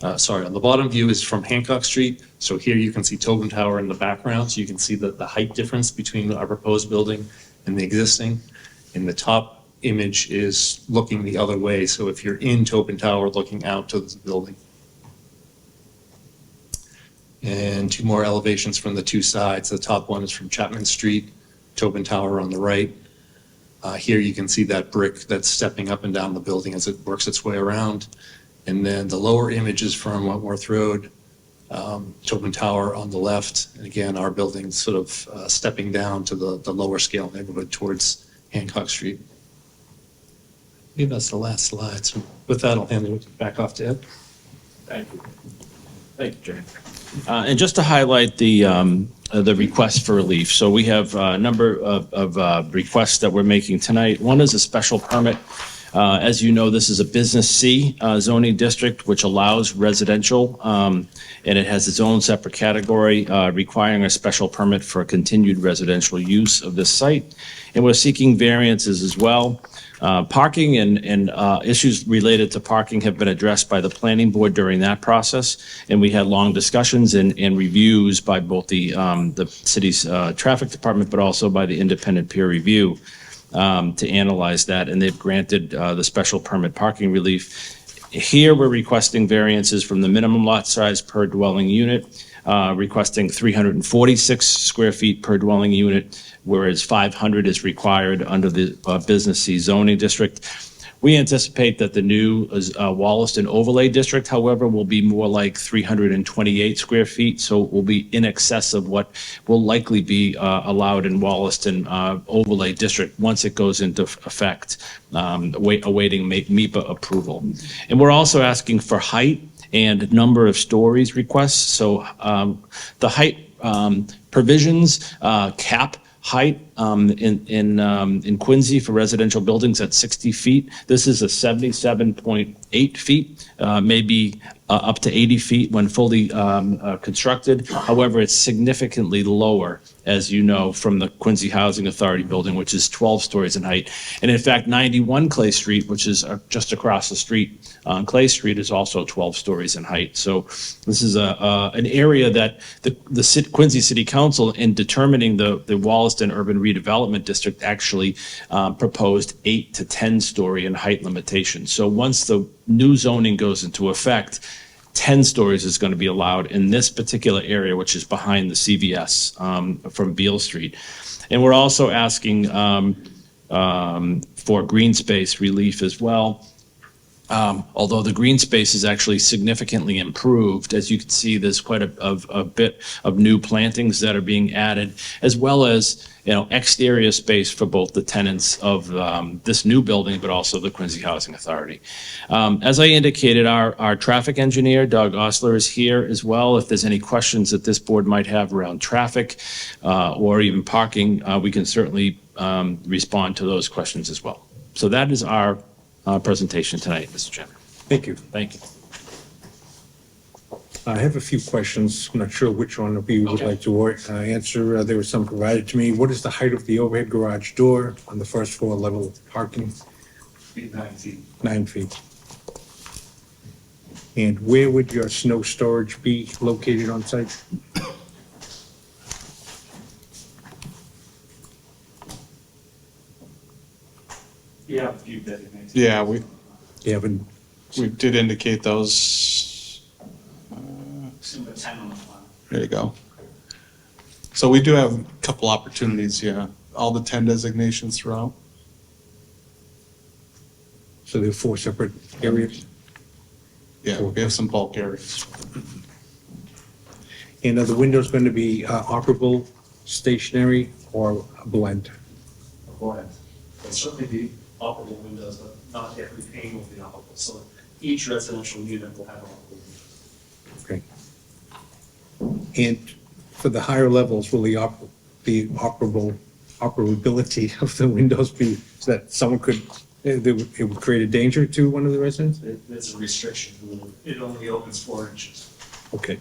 Speaker 16: the bottom view is from Hancock Street. So here you can see Tobin Tower in the background. So you can see the height difference between our proposed building and the existing. And the top image is looking the other way. So if you're in Tobin Tower looking out to the building. And 2 more elevations from the 2 sides. The top one is from Chapman Street, Tobin Tower on the right. Here you can see that brick that's stepping up and down the building as it works its way around. And then the lower image is from Wentworth Road, Tobin Tower on the left. And again, our building sort of stepping down to the lower scale neighborhood towards Hancock Street. Maybe that's the last slide. So with that, I'll hand it back off to Ed.
Speaker 13: Thank you. Thank you, Jay. And just to highlight the request for relief. So we have a number of requests that we're making tonight. One is a special permit As you know, this is a Business C zoning district, which allows residential, and it has its own separate category requiring a special permit for continued residential use of this site. And we're seeking variances as well. Parking and issues related to parking have been addressed by the planning board during that process, and we had long discussions and reviews by both the city's traffic department, but also by the independent peer review to analyze that, and they've granted the special permit parking relief. Here, we're requesting variances from the minimum lot size per dwelling unit, requesting 346 square feet per dwelling unit, whereas 500 is required under the Business C zoning district. We anticipate that the new Wollaston overlay district, however, will be more like 328 square feet, so it will be in excess of what will likely be allowed in Wollaston overlay district once it goes into effect, awaiting MEPA approval. And we're also asking for height and number of stories requests. So the height provisions cap height in Quincy for residential buildings at 60 feet. This is a 77.8 feet, maybe up to 80 feet when fully constructed. However, it's significantly lower, as you know, from the Quincy Housing Authority building, which is 12 stories in height. And in fact, 91 Clay Street, which is just across the street on Clay Street, is also 12 stories in height. So this is an area that the Quincy City Council, in determining the Wollaston Urban Redevelopment District, actually proposed 8 to 10 story in height limitations. So once the new zoning goes into effect, 10 stories is going to be allowed in this particular area, which is behind the CVS from Beale Street. And we're also asking for green space relief as well. Although the green space is actually significantly improved. As you can see, there's quite a bit of new plantings that are being added, as well as, you know, exterior space for both the tenants of this new building, but also the Quincy Housing Authority. As I indicated, our traffic engineer, Doug Osler, is here as well. If there's any questions that this board might have around traffic or even parking, we can certainly respond to those questions as well. So that is our presentation tonight, Mr. Chairman.
Speaker 1: Thank you.
Speaker 13: Thank you.
Speaker 1: I have a few questions. I'm not sure which one of you would like to answer. There was some provided to me. What is the height of the overhead garage door on the first floor level of parking?
Speaker 14: 9 feet.
Speaker 1: 9 feet. And where would your snow storage be located on site?
Speaker 14: Yeah, a few designated. Yeah, we did indicate those.
Speaker 13: Number 10 on the plan.
Speaker 14: There you go. So we do have a couple opportunities, yeah. All the 10 designations throughout.
Speaker 1: So there are 4 separate areas?
Speaker 14: Yeah, we have some bulk areas.
Speaker 1: And are the windows going to be operable, stationary, or a blend?
Speaker 17: Go ahead. There'll certainly be operable windows, but not every pane will be operable. So each residential unit will have operable windows.
Speaker 1: Okay. And for the higher levels, will the operability of the windows be so that someone could, it would create a danger to one of the residents?
Speaker 17: It's a restriction. It only opens 4 inches.
Speaker 1: Okay.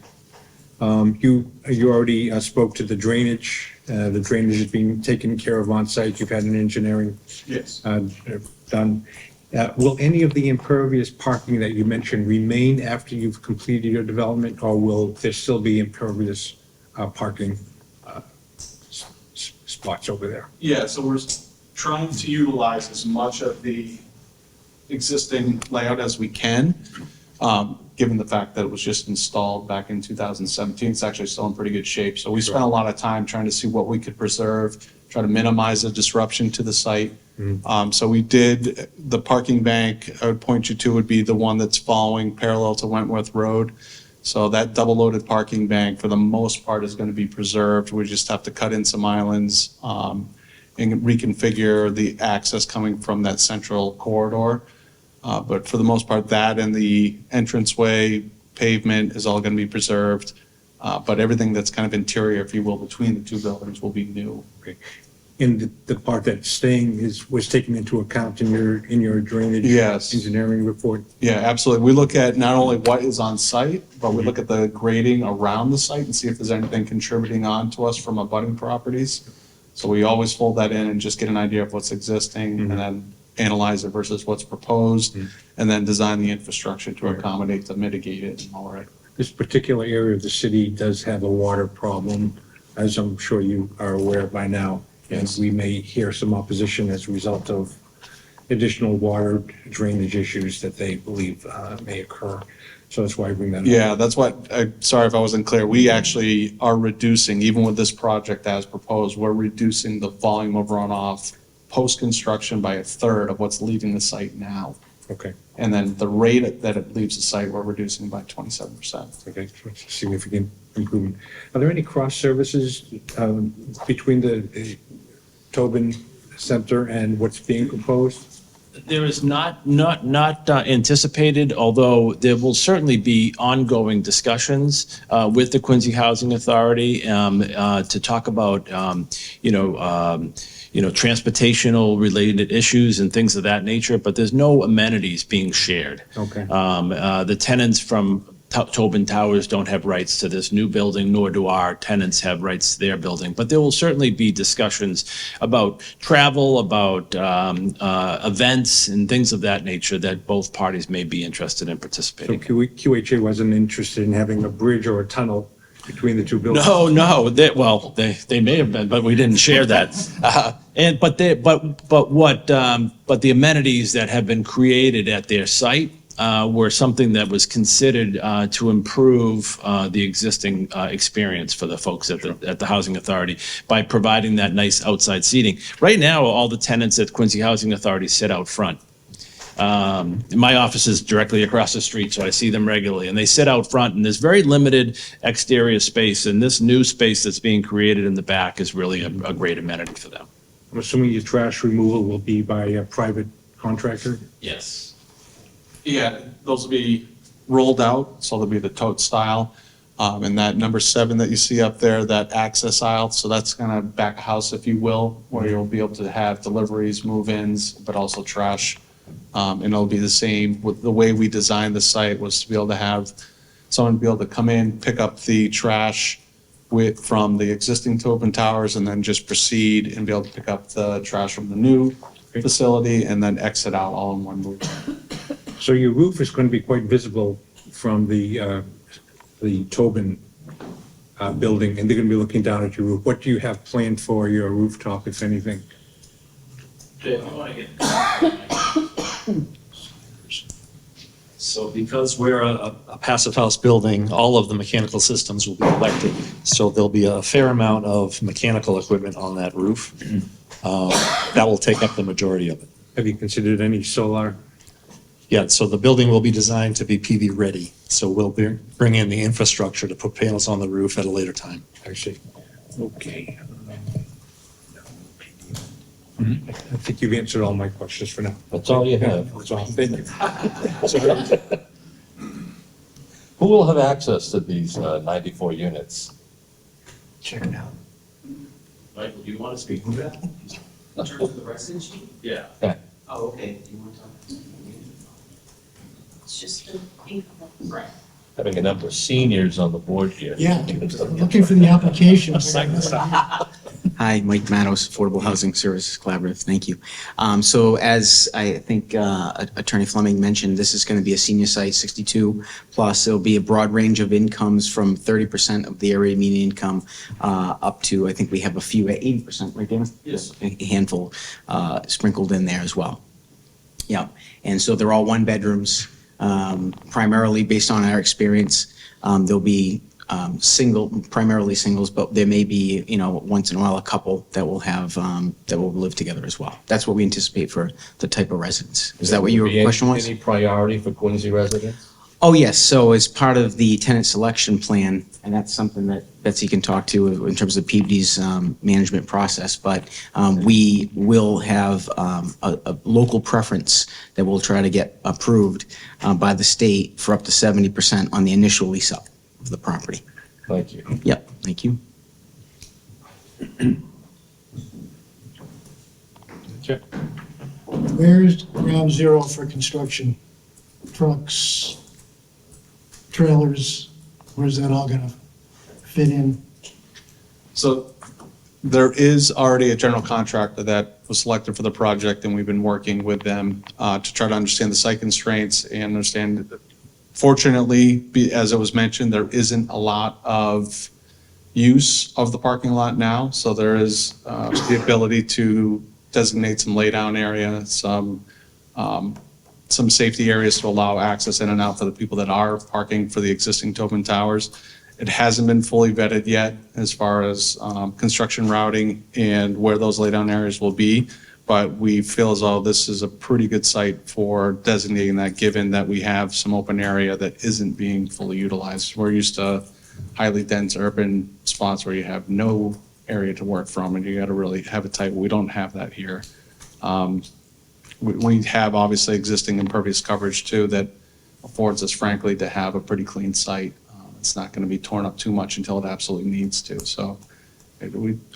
Speaker 1: You already spoke to the drainage. The drainage is being taken care of on site. You've had an engineering
Speaker 14: Yes.
Speaker 1: done. Will any of the impervious parking that you mentioned remain after you've completed your development, or will there still be impervious parking spots over there?
Speaker 14: Yeah, so we're trying to utilize as much of the existing layout as we can, given the fact that it was just installed back in 2017. It's actually still in pretty good shape. So we spent a lot of time trying to see what we could preserve, try to minimize the disruption to the site. So we did, the parking bank, I would point you to, would be the one that's following parallel to Wentworth Road. So that double-loaded parking bank, for the most part, is going to be preserved. We just have to cut in some islands and reconfigure the access coming from that central corridor. But for the most part, that and the entranceway pavement is all going to be preserved. But everything that's kind of interior, if you will, between the two buildings will be new.
Speaker 1: Okay. in the part that's staying was taken into account in your drainage
Speaker 14: Yes.
Speaker 1: engineering report?
Speaker 14: Yeah, absolutely. We look at not only what is on site, but we look at the grading around the site and see if there's anything contributing on to us from abutting properties. So we always fold that in and just get an idea of what's existing and then analyze it versus what's proposed, and then design the infrastructure to accommodate, to mitigate it and all right.
Speaker 1: This particular area of the city does have a water problem, as I'm sure you are aware by now. And
Speaker 14: Yes.
Speaker 1: we may hear some opposition as a result of additional water drainage issues that they believe may occur. So that's why I bring that up.
Speaker 14: Yeah, that's what, sorry if I wasn't clear. We actually are reducing, even with this project as proposed, we're reducing the volume of runoff post-construction by a third of what's leaving the site now.
Speaker 1: Okay,
Speaker 14: And then the rate that it leaves the site, we're reducing by 27%.
Speaker 1: okay, so it's a significant improvement. Are there any cross services between the Tobin Center and what's being proposed?
Speaker 13: There is not anticipated, although there will certainly be ongoing discussions with the Quincy Housing Authority to talk about, transportational related issues and things of that nature, but there's no amenities being shared.
Speaker 1: Okay.
Speaker 13: The tenants from Tobin Towers don't have rights to this new building, nor do our tenants have rights to their building. But there will certainly be discussions about travel, about events and things of that nature that both parties may be interested in
Speaker 1: So
Speaker 13: participating.
Speaker 1: QHA wasn't interested in having a bridge or a tunnel between the two buildings?
Speaker 13: No, they may have been, but we didn't share that. But the amenities that have been created at their site were something that was considered to improve the existing experience for the folks at the Housing Authority by providing that nice outside seating. Right now, all the tenants at Quincy Housing Authority sit out front. My office is directly across the street, so I see them regularly, and they sit out front, and there's very limited exterior space, and this new space that's being created in the back is really a great amenity for them.
Speaker 1: I'm assuming your trash removal will be by a private contractor?
Speaker 13: Yes.
Speaker 14: Yeah, those will be rolled out, so they'll be the tote style. And that number 7 that you see up there, that access aisle, so that's kind of back house, if you will, where you'll be able to have deliveries, move-ins, but also trash. And it'll be the same with the way we designed the site was to be able to have someone be able to come in, pick up the trash from the existing Tobin Towers, and then just proceed and be able to pick up the trash from the new facility and then exit out all in one move.
Speaker 1: So your roof is going to be quite visible from the Tobin building, and they're going to be looking down at your roof. What do you have planned for your rooftop, if anything?
Speaker 16: So because we're a passive house building, all of the mechanical systems will be electric. So there'll be a fair amount of mechanical equipment on that roof. That will take up the majority of it.
Speaker 1: Have you considered any solar?
Speaker 16: Yeah, so the building will be designed to be PV ready. So we'll bring in the infrastructure to put panels on the roof at a later time.
Speaker 1: I see. Okay. I think you've answered all my questions for now.
Speaker 4: That's all you have.
Speaker 1: That's all. Thank you.
Speaker 4: Who will have access to these 94 units?
Speaker 2: Check it out.
Speaker 13: Michael, do you want to speak to that?
Speaker 17: In terms of the resident sheet?
Speaker 13: Yeah.
Speaker 17: Oh, okay. Do you want to talk?
Speaker 8: It's just the income.
Speaker 17: Right.
Speaker 4: Having a number of seniors on the board here.
Speaker 2: Yeah, looking for the application.
Speaker 18: Hi, Mike Matos, Affordable Housing Services Collaborative. Thank you. So as I think Attorney Fleming mentioned, this is going to be a senior site, 62 plus. It'll be a broad range of incomes from 30% of the area median income up to, I think we have a few at 80%, right, Dana?
Speaker 13: Yes.
Speaker 18: A handful sprinkled in there as well. Yeah, and so they're all one bedrooms, primarily based on our experience. There'll be primarily singles, but there may be, once in a while, a couple that will have, that will live together as well. That's what we anticipate for the type of residence. Is that what your question was?
Speaker 4: Any priority for Quincy residents?
Speaker 18: Oh, yes. So as part of the tenant selection plan, and that's something that Betsy can talk to in terms of PBD's management process, but we will have a local preference that we'll try to get approved by the state for up to 70% on the initial lease up of the property.
Speaker 4: Thank you.
Speaker 18: Yep, thank you.
Speaker 1: Sure.
Speaker 2: Where's ground zero for construction? Trucks, trailers, where's that all gonna fit in?
Speaker 14: So there is already a general contractor that was selected for the project, and we've been working with them to try to understand the site constraints and understand. Fortunately, as it was mentioned, there isn't a lot of use of the parking lot now, so there is the ability to designate some laydown area, some safety areas to allow access in and out for the people that are parking for the existing Tobin Towers. It hasn't been fully vetted yet as far as construction routing and where those laydown areas will be, but we feel as though this is a pretty good site for designating that, given that we have some open area that isn't being fully utilized. We're used to highly dense urban spots where you have no area to work from, and you got to really have it tight. We don't have that here. We have obviously existing impervious coverage too that affords us frankly to have a pretty clean site. It's not going to be torn up too much until it absolutely needs to. So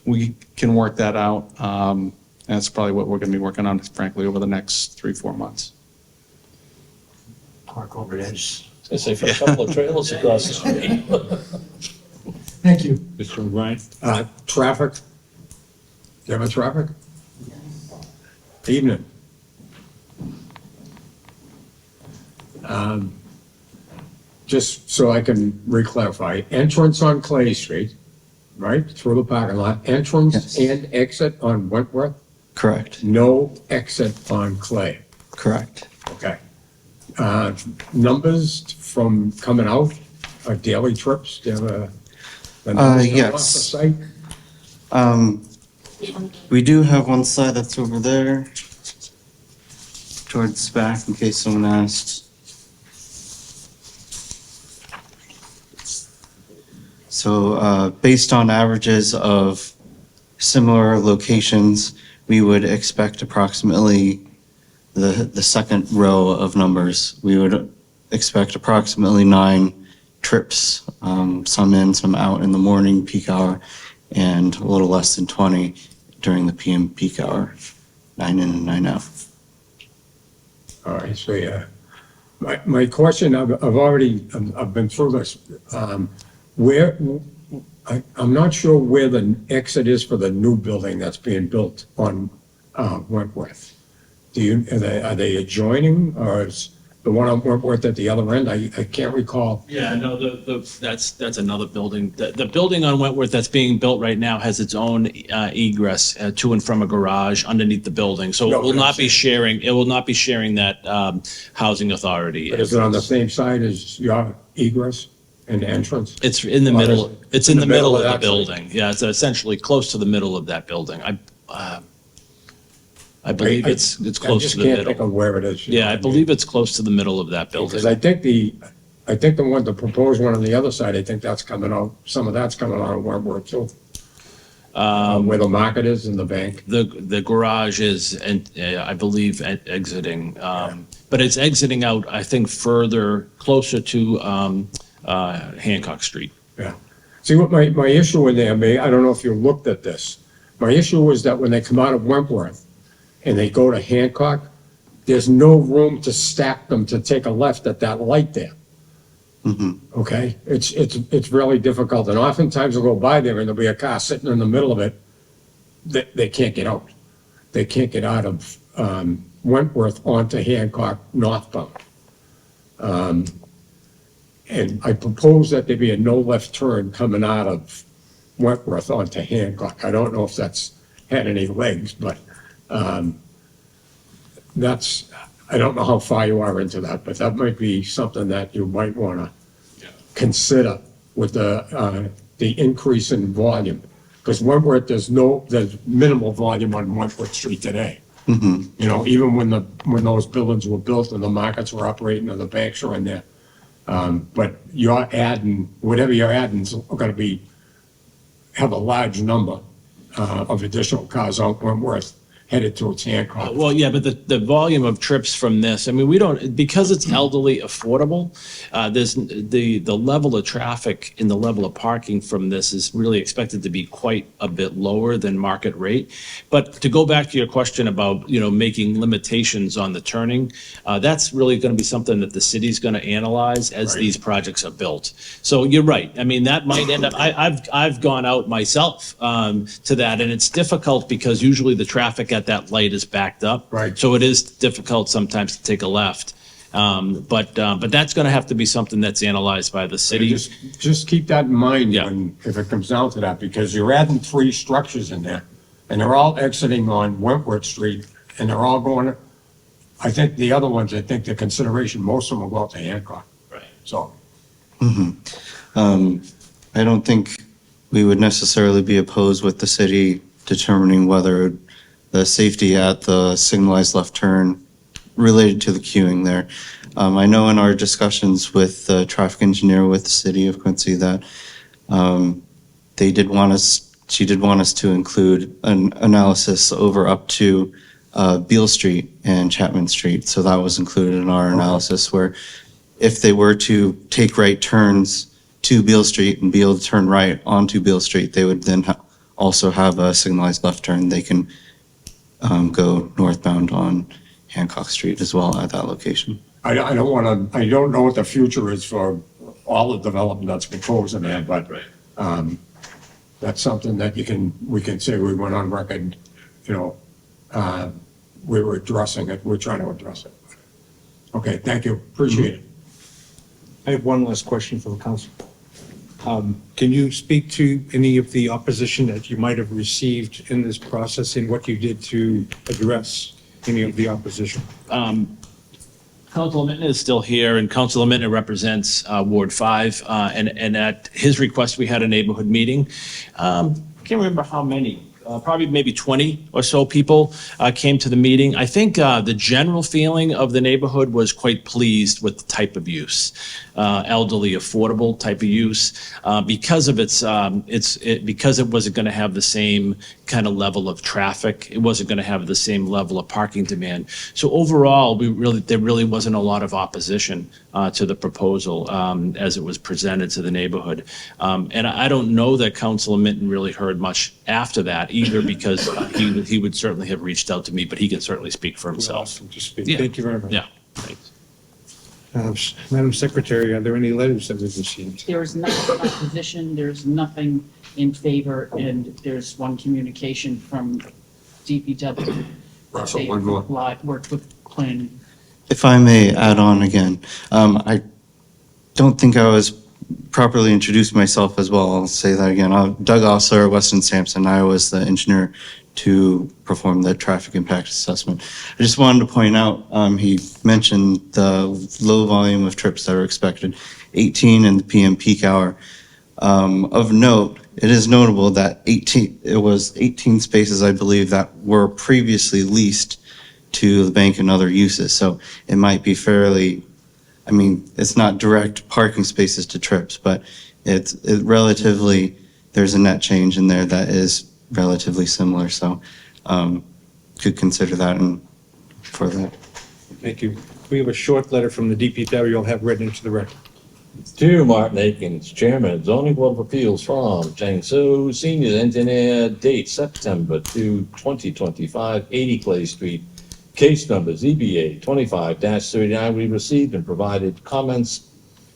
Speaker 14: we can work that out. And that's probably what we're going to be working on, frankly, over the next 3-4 months.
Speaker 6: Park over edge.
Speaker 10: I say for a couple of trailers across the street.
Speaker 2: Thank you.
Speaker 1: Mr. O'Brien?
Speaker 6: Traffic? Do you have a traffic? Evening. Just so I can re-clarify, entrance on Clay Street, right, through the parking lot, entrance and exit on Wentworth?
Speaker 19: Correct.
Speaker 6: No exit on Clay?
Speaker 19: Correct.
Speaker 6: Okay. Numbers from coming out, daily trips, do you have the numbers coming off the
Speaker 19: Yes.
Speaker 6: site?
Speaker 19: We do have one side that's over there towards the back in case someone asked. So based on averages of similar locations, we would expect approximately the second row of numbers. We would expect approximately 9 trips, some in, some out in the morning peak hour, and a little less than 20 during the PM peak hour, 9 in and 9 out.
Speaker 6: All right, so yeah, my question, I've been through this. Where, I'm not sure where the exit is for the new building that's being built on Wentworth. Are they adjoining, or is the one on Wentworth at the other end? I can't recall.
Speaker 13: Yeah, no, that's another building. The building on Wentworth that's being built right now has its own egress to and from a garage underneath the building. So it will not be sharing that housing authority.
Speaker 6: But is it on the same side as your egress and entrance?
Speaker 13: It's in the middle, it's in the middle of the
Speaker 6: that
Speaker 13: building. Yeah, it's essentially close to the middle of that building. I believe it's close to the
Speaker 6: I just can't think
Speaker 13: middle.
Speaker 6: of where it is.
Speaker 13: Yeah, I believe it's close to the middle of that
Speaker 6: Because
Speaker 13: building.
Speaker 6: I think the proposed one on the other side, I think that's coming out, some of that's coming out of Wentworth too. Where the market is and the bank.
Speaker 13: The garage is, and I believe exiting, but it's exiting out, I think, further, closer to Hancock Street.
Speaker 6: Yeah. See, what my issue in there, I don't know if you looked at this. My issue was that when they come out of Wentworth and they go to Hancock, there's no room to stack them to take a left at that light there. Okay? It's really difficult. And oftentimes they'll go by there and there'll be a car sitting in the middle of it. They can't get out. They can't get out of Wentworth onto Hancock northbound. And I propose that there be a no left turn coming out of Wentworth onto Hancock. I don't know if that's had any legs, but I don't know how far you are into that, but that might be something that you might want to consider with the increase in volume. Because Wentworth, there's minimal volume on Wentworth Street today. You know, even when those buildings were built and the markets were operating and the banks are in there. But you're adding, whatever you're adding is going to have a large number of additional cars on Wentworth. headed towards Hancock.
Speaker 13: Well, yeah, but the volume of trips from this, I mean, we don't, because it's elderly affordable, there's, the level of traffic and the level of parking from this is really expected to be quite a bit lower than market rate. But to go back to your question about, making limitations on the turning, that's really going to be something that the city's going to analyze as these projects are built. So you're right. I mean, that might end up, I've gone out myself to that, and it's difficult because usually the traffic at that light is backed up.
Speaker 6: Right.
Speaker 13: So it is difficult sometimes to take a left. But that's going to have to be something that's analyzed by the city.
Speaker 6: Just keep that in mind
Speaker 13: Yeah.
Speaker 6: if it comes down to that, because you're adding 3 structures in there, and they're all exiting on Wentworth Street, and they're all going, I think the other ones, I think the consideration, most of them will go out to Hancock.
Speaker 13: Right.
Speaker 6: So,
Speaker 19: I don't think we would necessarily be opposed with the city determining whether the safety at the signalized left turn related to the queuing there. I know in our discussions with the traffic engineer with the city of Quincy that she did want us to include an analysis over up to Beale Street and Chapman Street. So that was included in our analysis, where if they were to take right turns to Beale Street and be able to turn right onto Beale Street, they would then also have a signalized left turn. They can go northbound on Hancock Street as well at that location.
Speaker 6: I don't know what the future is for all the development that's proposed in there, but that's something that we can say we went on record, we were addressing it, we're trying to address it. Okay, thank you, appreciate it.
Speaker 1: I have one last question for the council. Can you speak to any of the opposition that you might have received in this process and what you did to address any of the opposition?
Speaker 13: Councilor Minton is still here, and Councilor Minton represents Ward 5, and at his request, we had a neighborhood meeting. I can't remember how many, probably maybe 20 or so people came to the meeting. I think the general feeling of the neighborhood was quite pleased with the type of use, elderly, affordable type of use, because of because it wasn't going to have the same kind of level of traffic. It wasn't going to have the same level of parking demand. So overall, there really wasn't a lot of opposition to the proposal as it was presented to the neighborhood. And I don't know that Councilor Minton really heard much after that either, because he would certainly have reached out to me, but he can certainly speak for himself.
Speaker 1: Awesome to speak.
Speaker 13: Yeah.
Speaker 1: Thank you very much.
Speaker 13: Yeah, thanks.
Speaker 1: Madam Secretary, are there any letters that we've received?
Speaker 3: There is nothing in opposition, there's nothing in favor, and there's one communication from DPW.
Speaker 6: Russell,
Speaker 3: They
Speaker 6: one more.
Speaker 3: worked with planning.
Speaker 19: If I may add on again, I don't think I was properly introduced myself as well. I'll say that again. Doug Osler, Weston Sampson. I was the engineer to perform the traffic impact assessment. I just wanted to point out, he mentioned the low volume of trips that are expected, 18 in the PM peak hour. Of note, it is notable that it was 18 spaces, I believe, that were previously leased to the bank and other uses. So it might be it's not direct parking spaces to trips, but it relatively, there's a net change in there that is relatively similar. So could consider that for that.
Speaker 1: Thank you. We have a short letter from the DPW you'll have read into the record.
Speaker 4: To Martin Akins, Chairman, Zoning Board of Appeals from Chang Su, Senior Engineer, date September 2, 2025, 80 Clay Street, case number ZBA 25-39. We received and provided comments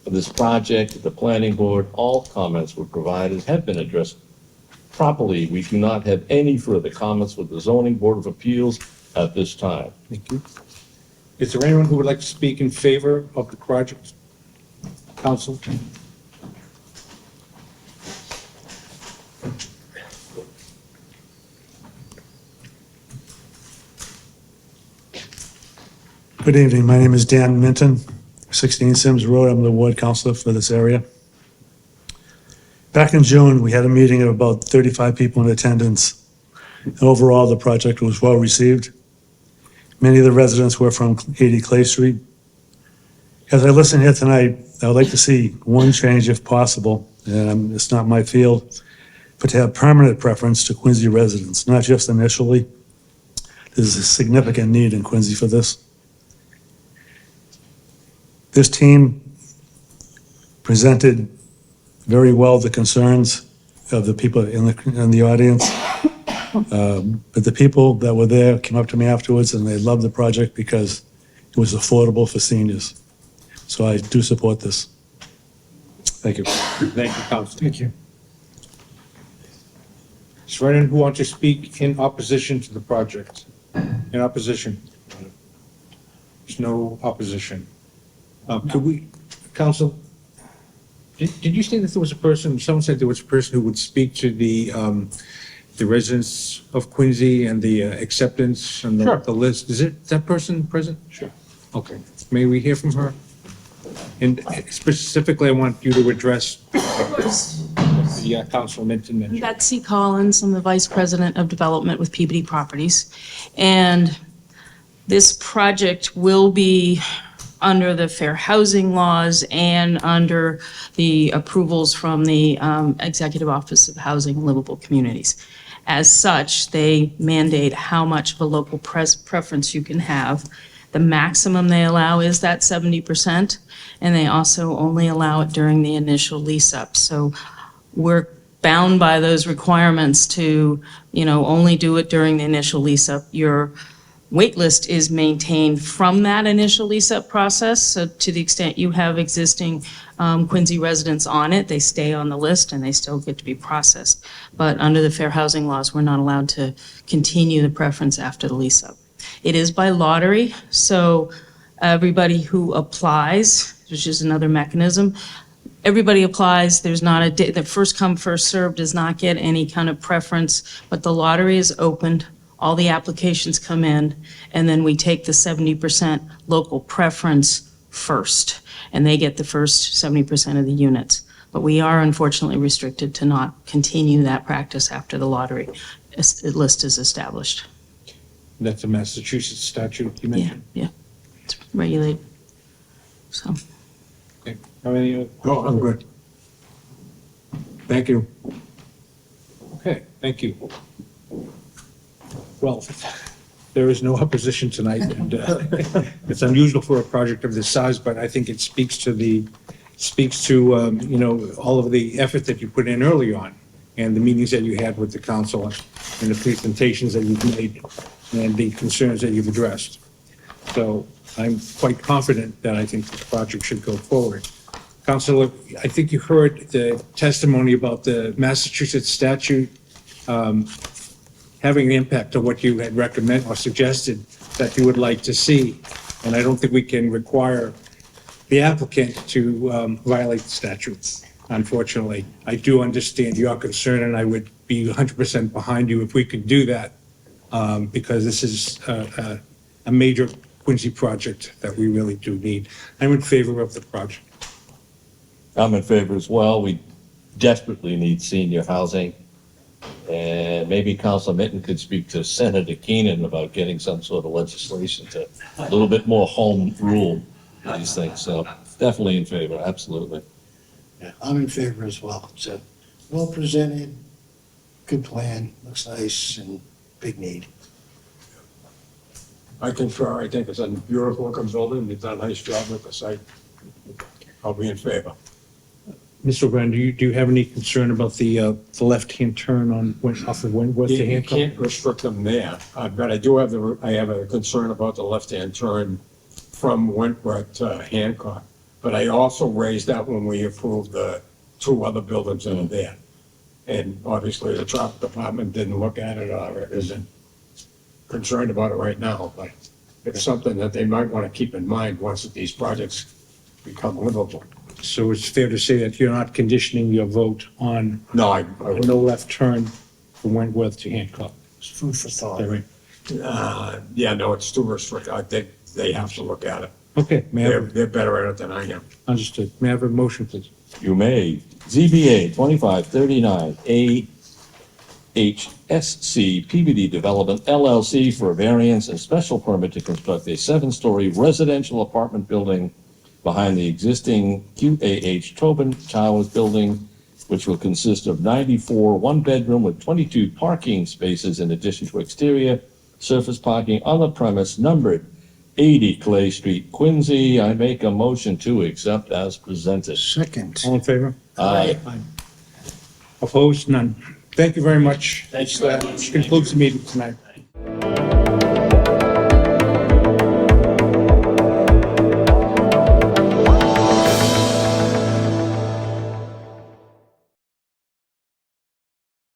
Speaker 4: for this project at the Planning Board. All comments were provided, have been addressed properly. We do not have any further comments with the Zoning Board of Appeals at this time.
Speaker 1: Thank you. Is there anyone who would like to speak in favor of the project? Council?
Speaker 20: Good evening. My name is Dan Minton, 16 Sims Road. I'm the ward councilor for this area. Back in June, we had a meeting of about 35 people in attendance. Overall, the project was well received. Many of the residents were from 80 Clay Street. As I listen here tonight, I would like to see one change if possible, and it's not my field, but to have permanent preference to Quincy residents, not just initially. there's a significant need in Quincy for this. This team presented very well the concerns of the people in the audience. But the people that were there came up to me afterwards and they loved the project because it was affordable for seniors. So I do support this. Thank you.
Speaker 1: Thank you, Council. Thank you. Is there anyone who wants to speak in opposition to the project? In opposition? There's no opposition. Could we, Council, did you say that there was a person, someone said there was a person who would speak to the residents of Quincy and the acceptance and
Speaker 12: Sure.
Speaker 1: the list? Is that person present? Sure. Okay. May we hear from her? And specifically, I want you to address the Council Minton mentioned.
Speaker 21: Betsy Collins, I'm the Vice President of Development with Peabody Properties. And this project will be under the fair housing laws and under the approvals from the Executive Office of Housing and Livable Communities. As such, they mandate how much of a local preference you can have. The maximum they allow is that 70%, and they also only allow it during the initial lease-up. So we're bound by those requirements to, only do it during the initial lease-up. Your wait list is maintained from that initial lease-up process. So to the extent you have existing Quincy residents on it, they stay on the list and they still get to be processed. But under the fair housing laws, we're not allowed to continue the preference after the lease-up. It is by lottery, so everybody who applies, which is another mechanism, everybody applies. There's not the first come, first served does not get any kind of preference, but the lottery is opened. All the applications come in, and then we take the 70% local preference first, and they get the first 70% of the units. But we are unfortunately restricted to not continue that practice after the lottery list is established.
Speaker 1: That's a Massachusetts statute you mentioned?
Speaker 21: Yeah, it's regulated, so.
Speaker 1: Okay. Have any? Oh, I'm good. Thank you. Okay, thank you. Well, there is no opposition tonight, and it's unusual for a project of this size, but I think it speaks to all of the effort that you put in early on, and the meetings that you had with the council, and the presentations that you've made, and the concerns that you've addressed. So I'm quite confident that I think the project should go forward. Councilor, I think you heard the testimony about the Massachusetts statute having an impact on what you had recommended or suggested that you would like to see. And I don't think we can require the applicant to violate the statutes, unfortunately. I do understand your concern, and I would be 100% behind you if we could do that, because this is a major Quincy project that we really do need. I'm in favor of the project.
Speaker 4: I'm in favor as well. We desperately need senior housing. And maybe Council Minton could speak to Senator Keenan about getting some sort of legislation to a little bit more home rule these things. So definitely in favor, absolutely.
Speaker 2: Yeah, I'm in favor as well. It's a well-presented, good plan, looks nice, and big need.
Speaker 6: I concur. I think it's a beautiful looking building. They've done a nice job with the site. I'll be in favor.
Speaker 1: Mr. O'Brien, do you have any concern about the left-hand turn off of Wentworth to
Speaker 6: You
Speaker 1: Hancock?
Speaker 6: can't restrict them there, but I do have I have a concern about the left-hand turn from Wentworth to Hancock. But I also raised that when we approved the two other buildings that are there. And obviously, the traffic department didn't look at it or isn't concerned about it right now, but it's something that they might want to keep in mind once these projects become livable.
Speaker 1: So it's fair to say that you're not conditioning your vote on
Speaker 6: no
Speaker 1: left turn from Wentworth to Hancock?
Speaker 2: It's food for thought.
Speaker 1: Is that right?
Speaker 6: Yeah, no, it's too restricted. I think they have to look at it.
Speaker 1: Okay.
Speaker 6: They're better at it than I am.
Speaker 1: Understood. May I have a motion, please?
Speaker 4: You may. ZBA 2539 AHSC PBD Development LLC for a variance and special permit to construct a 7-story residential apartment building behind the existing QAH Tobin Towers building, which will consist of 94 one-bedroom with 22 parking spaces in addition to exterior surface parking on the premise numbered 80 Clay Street, Quincy. I make a motion to accept as presented.
Speaker 2: Second.
Speaker 1: All in favor?
Speaker 4: Aye.
Speaker 1: Opposed? None. Thank you very much.
Speaker 13: Thanks very much.
Speaker 1: Concludes the meeting tonight.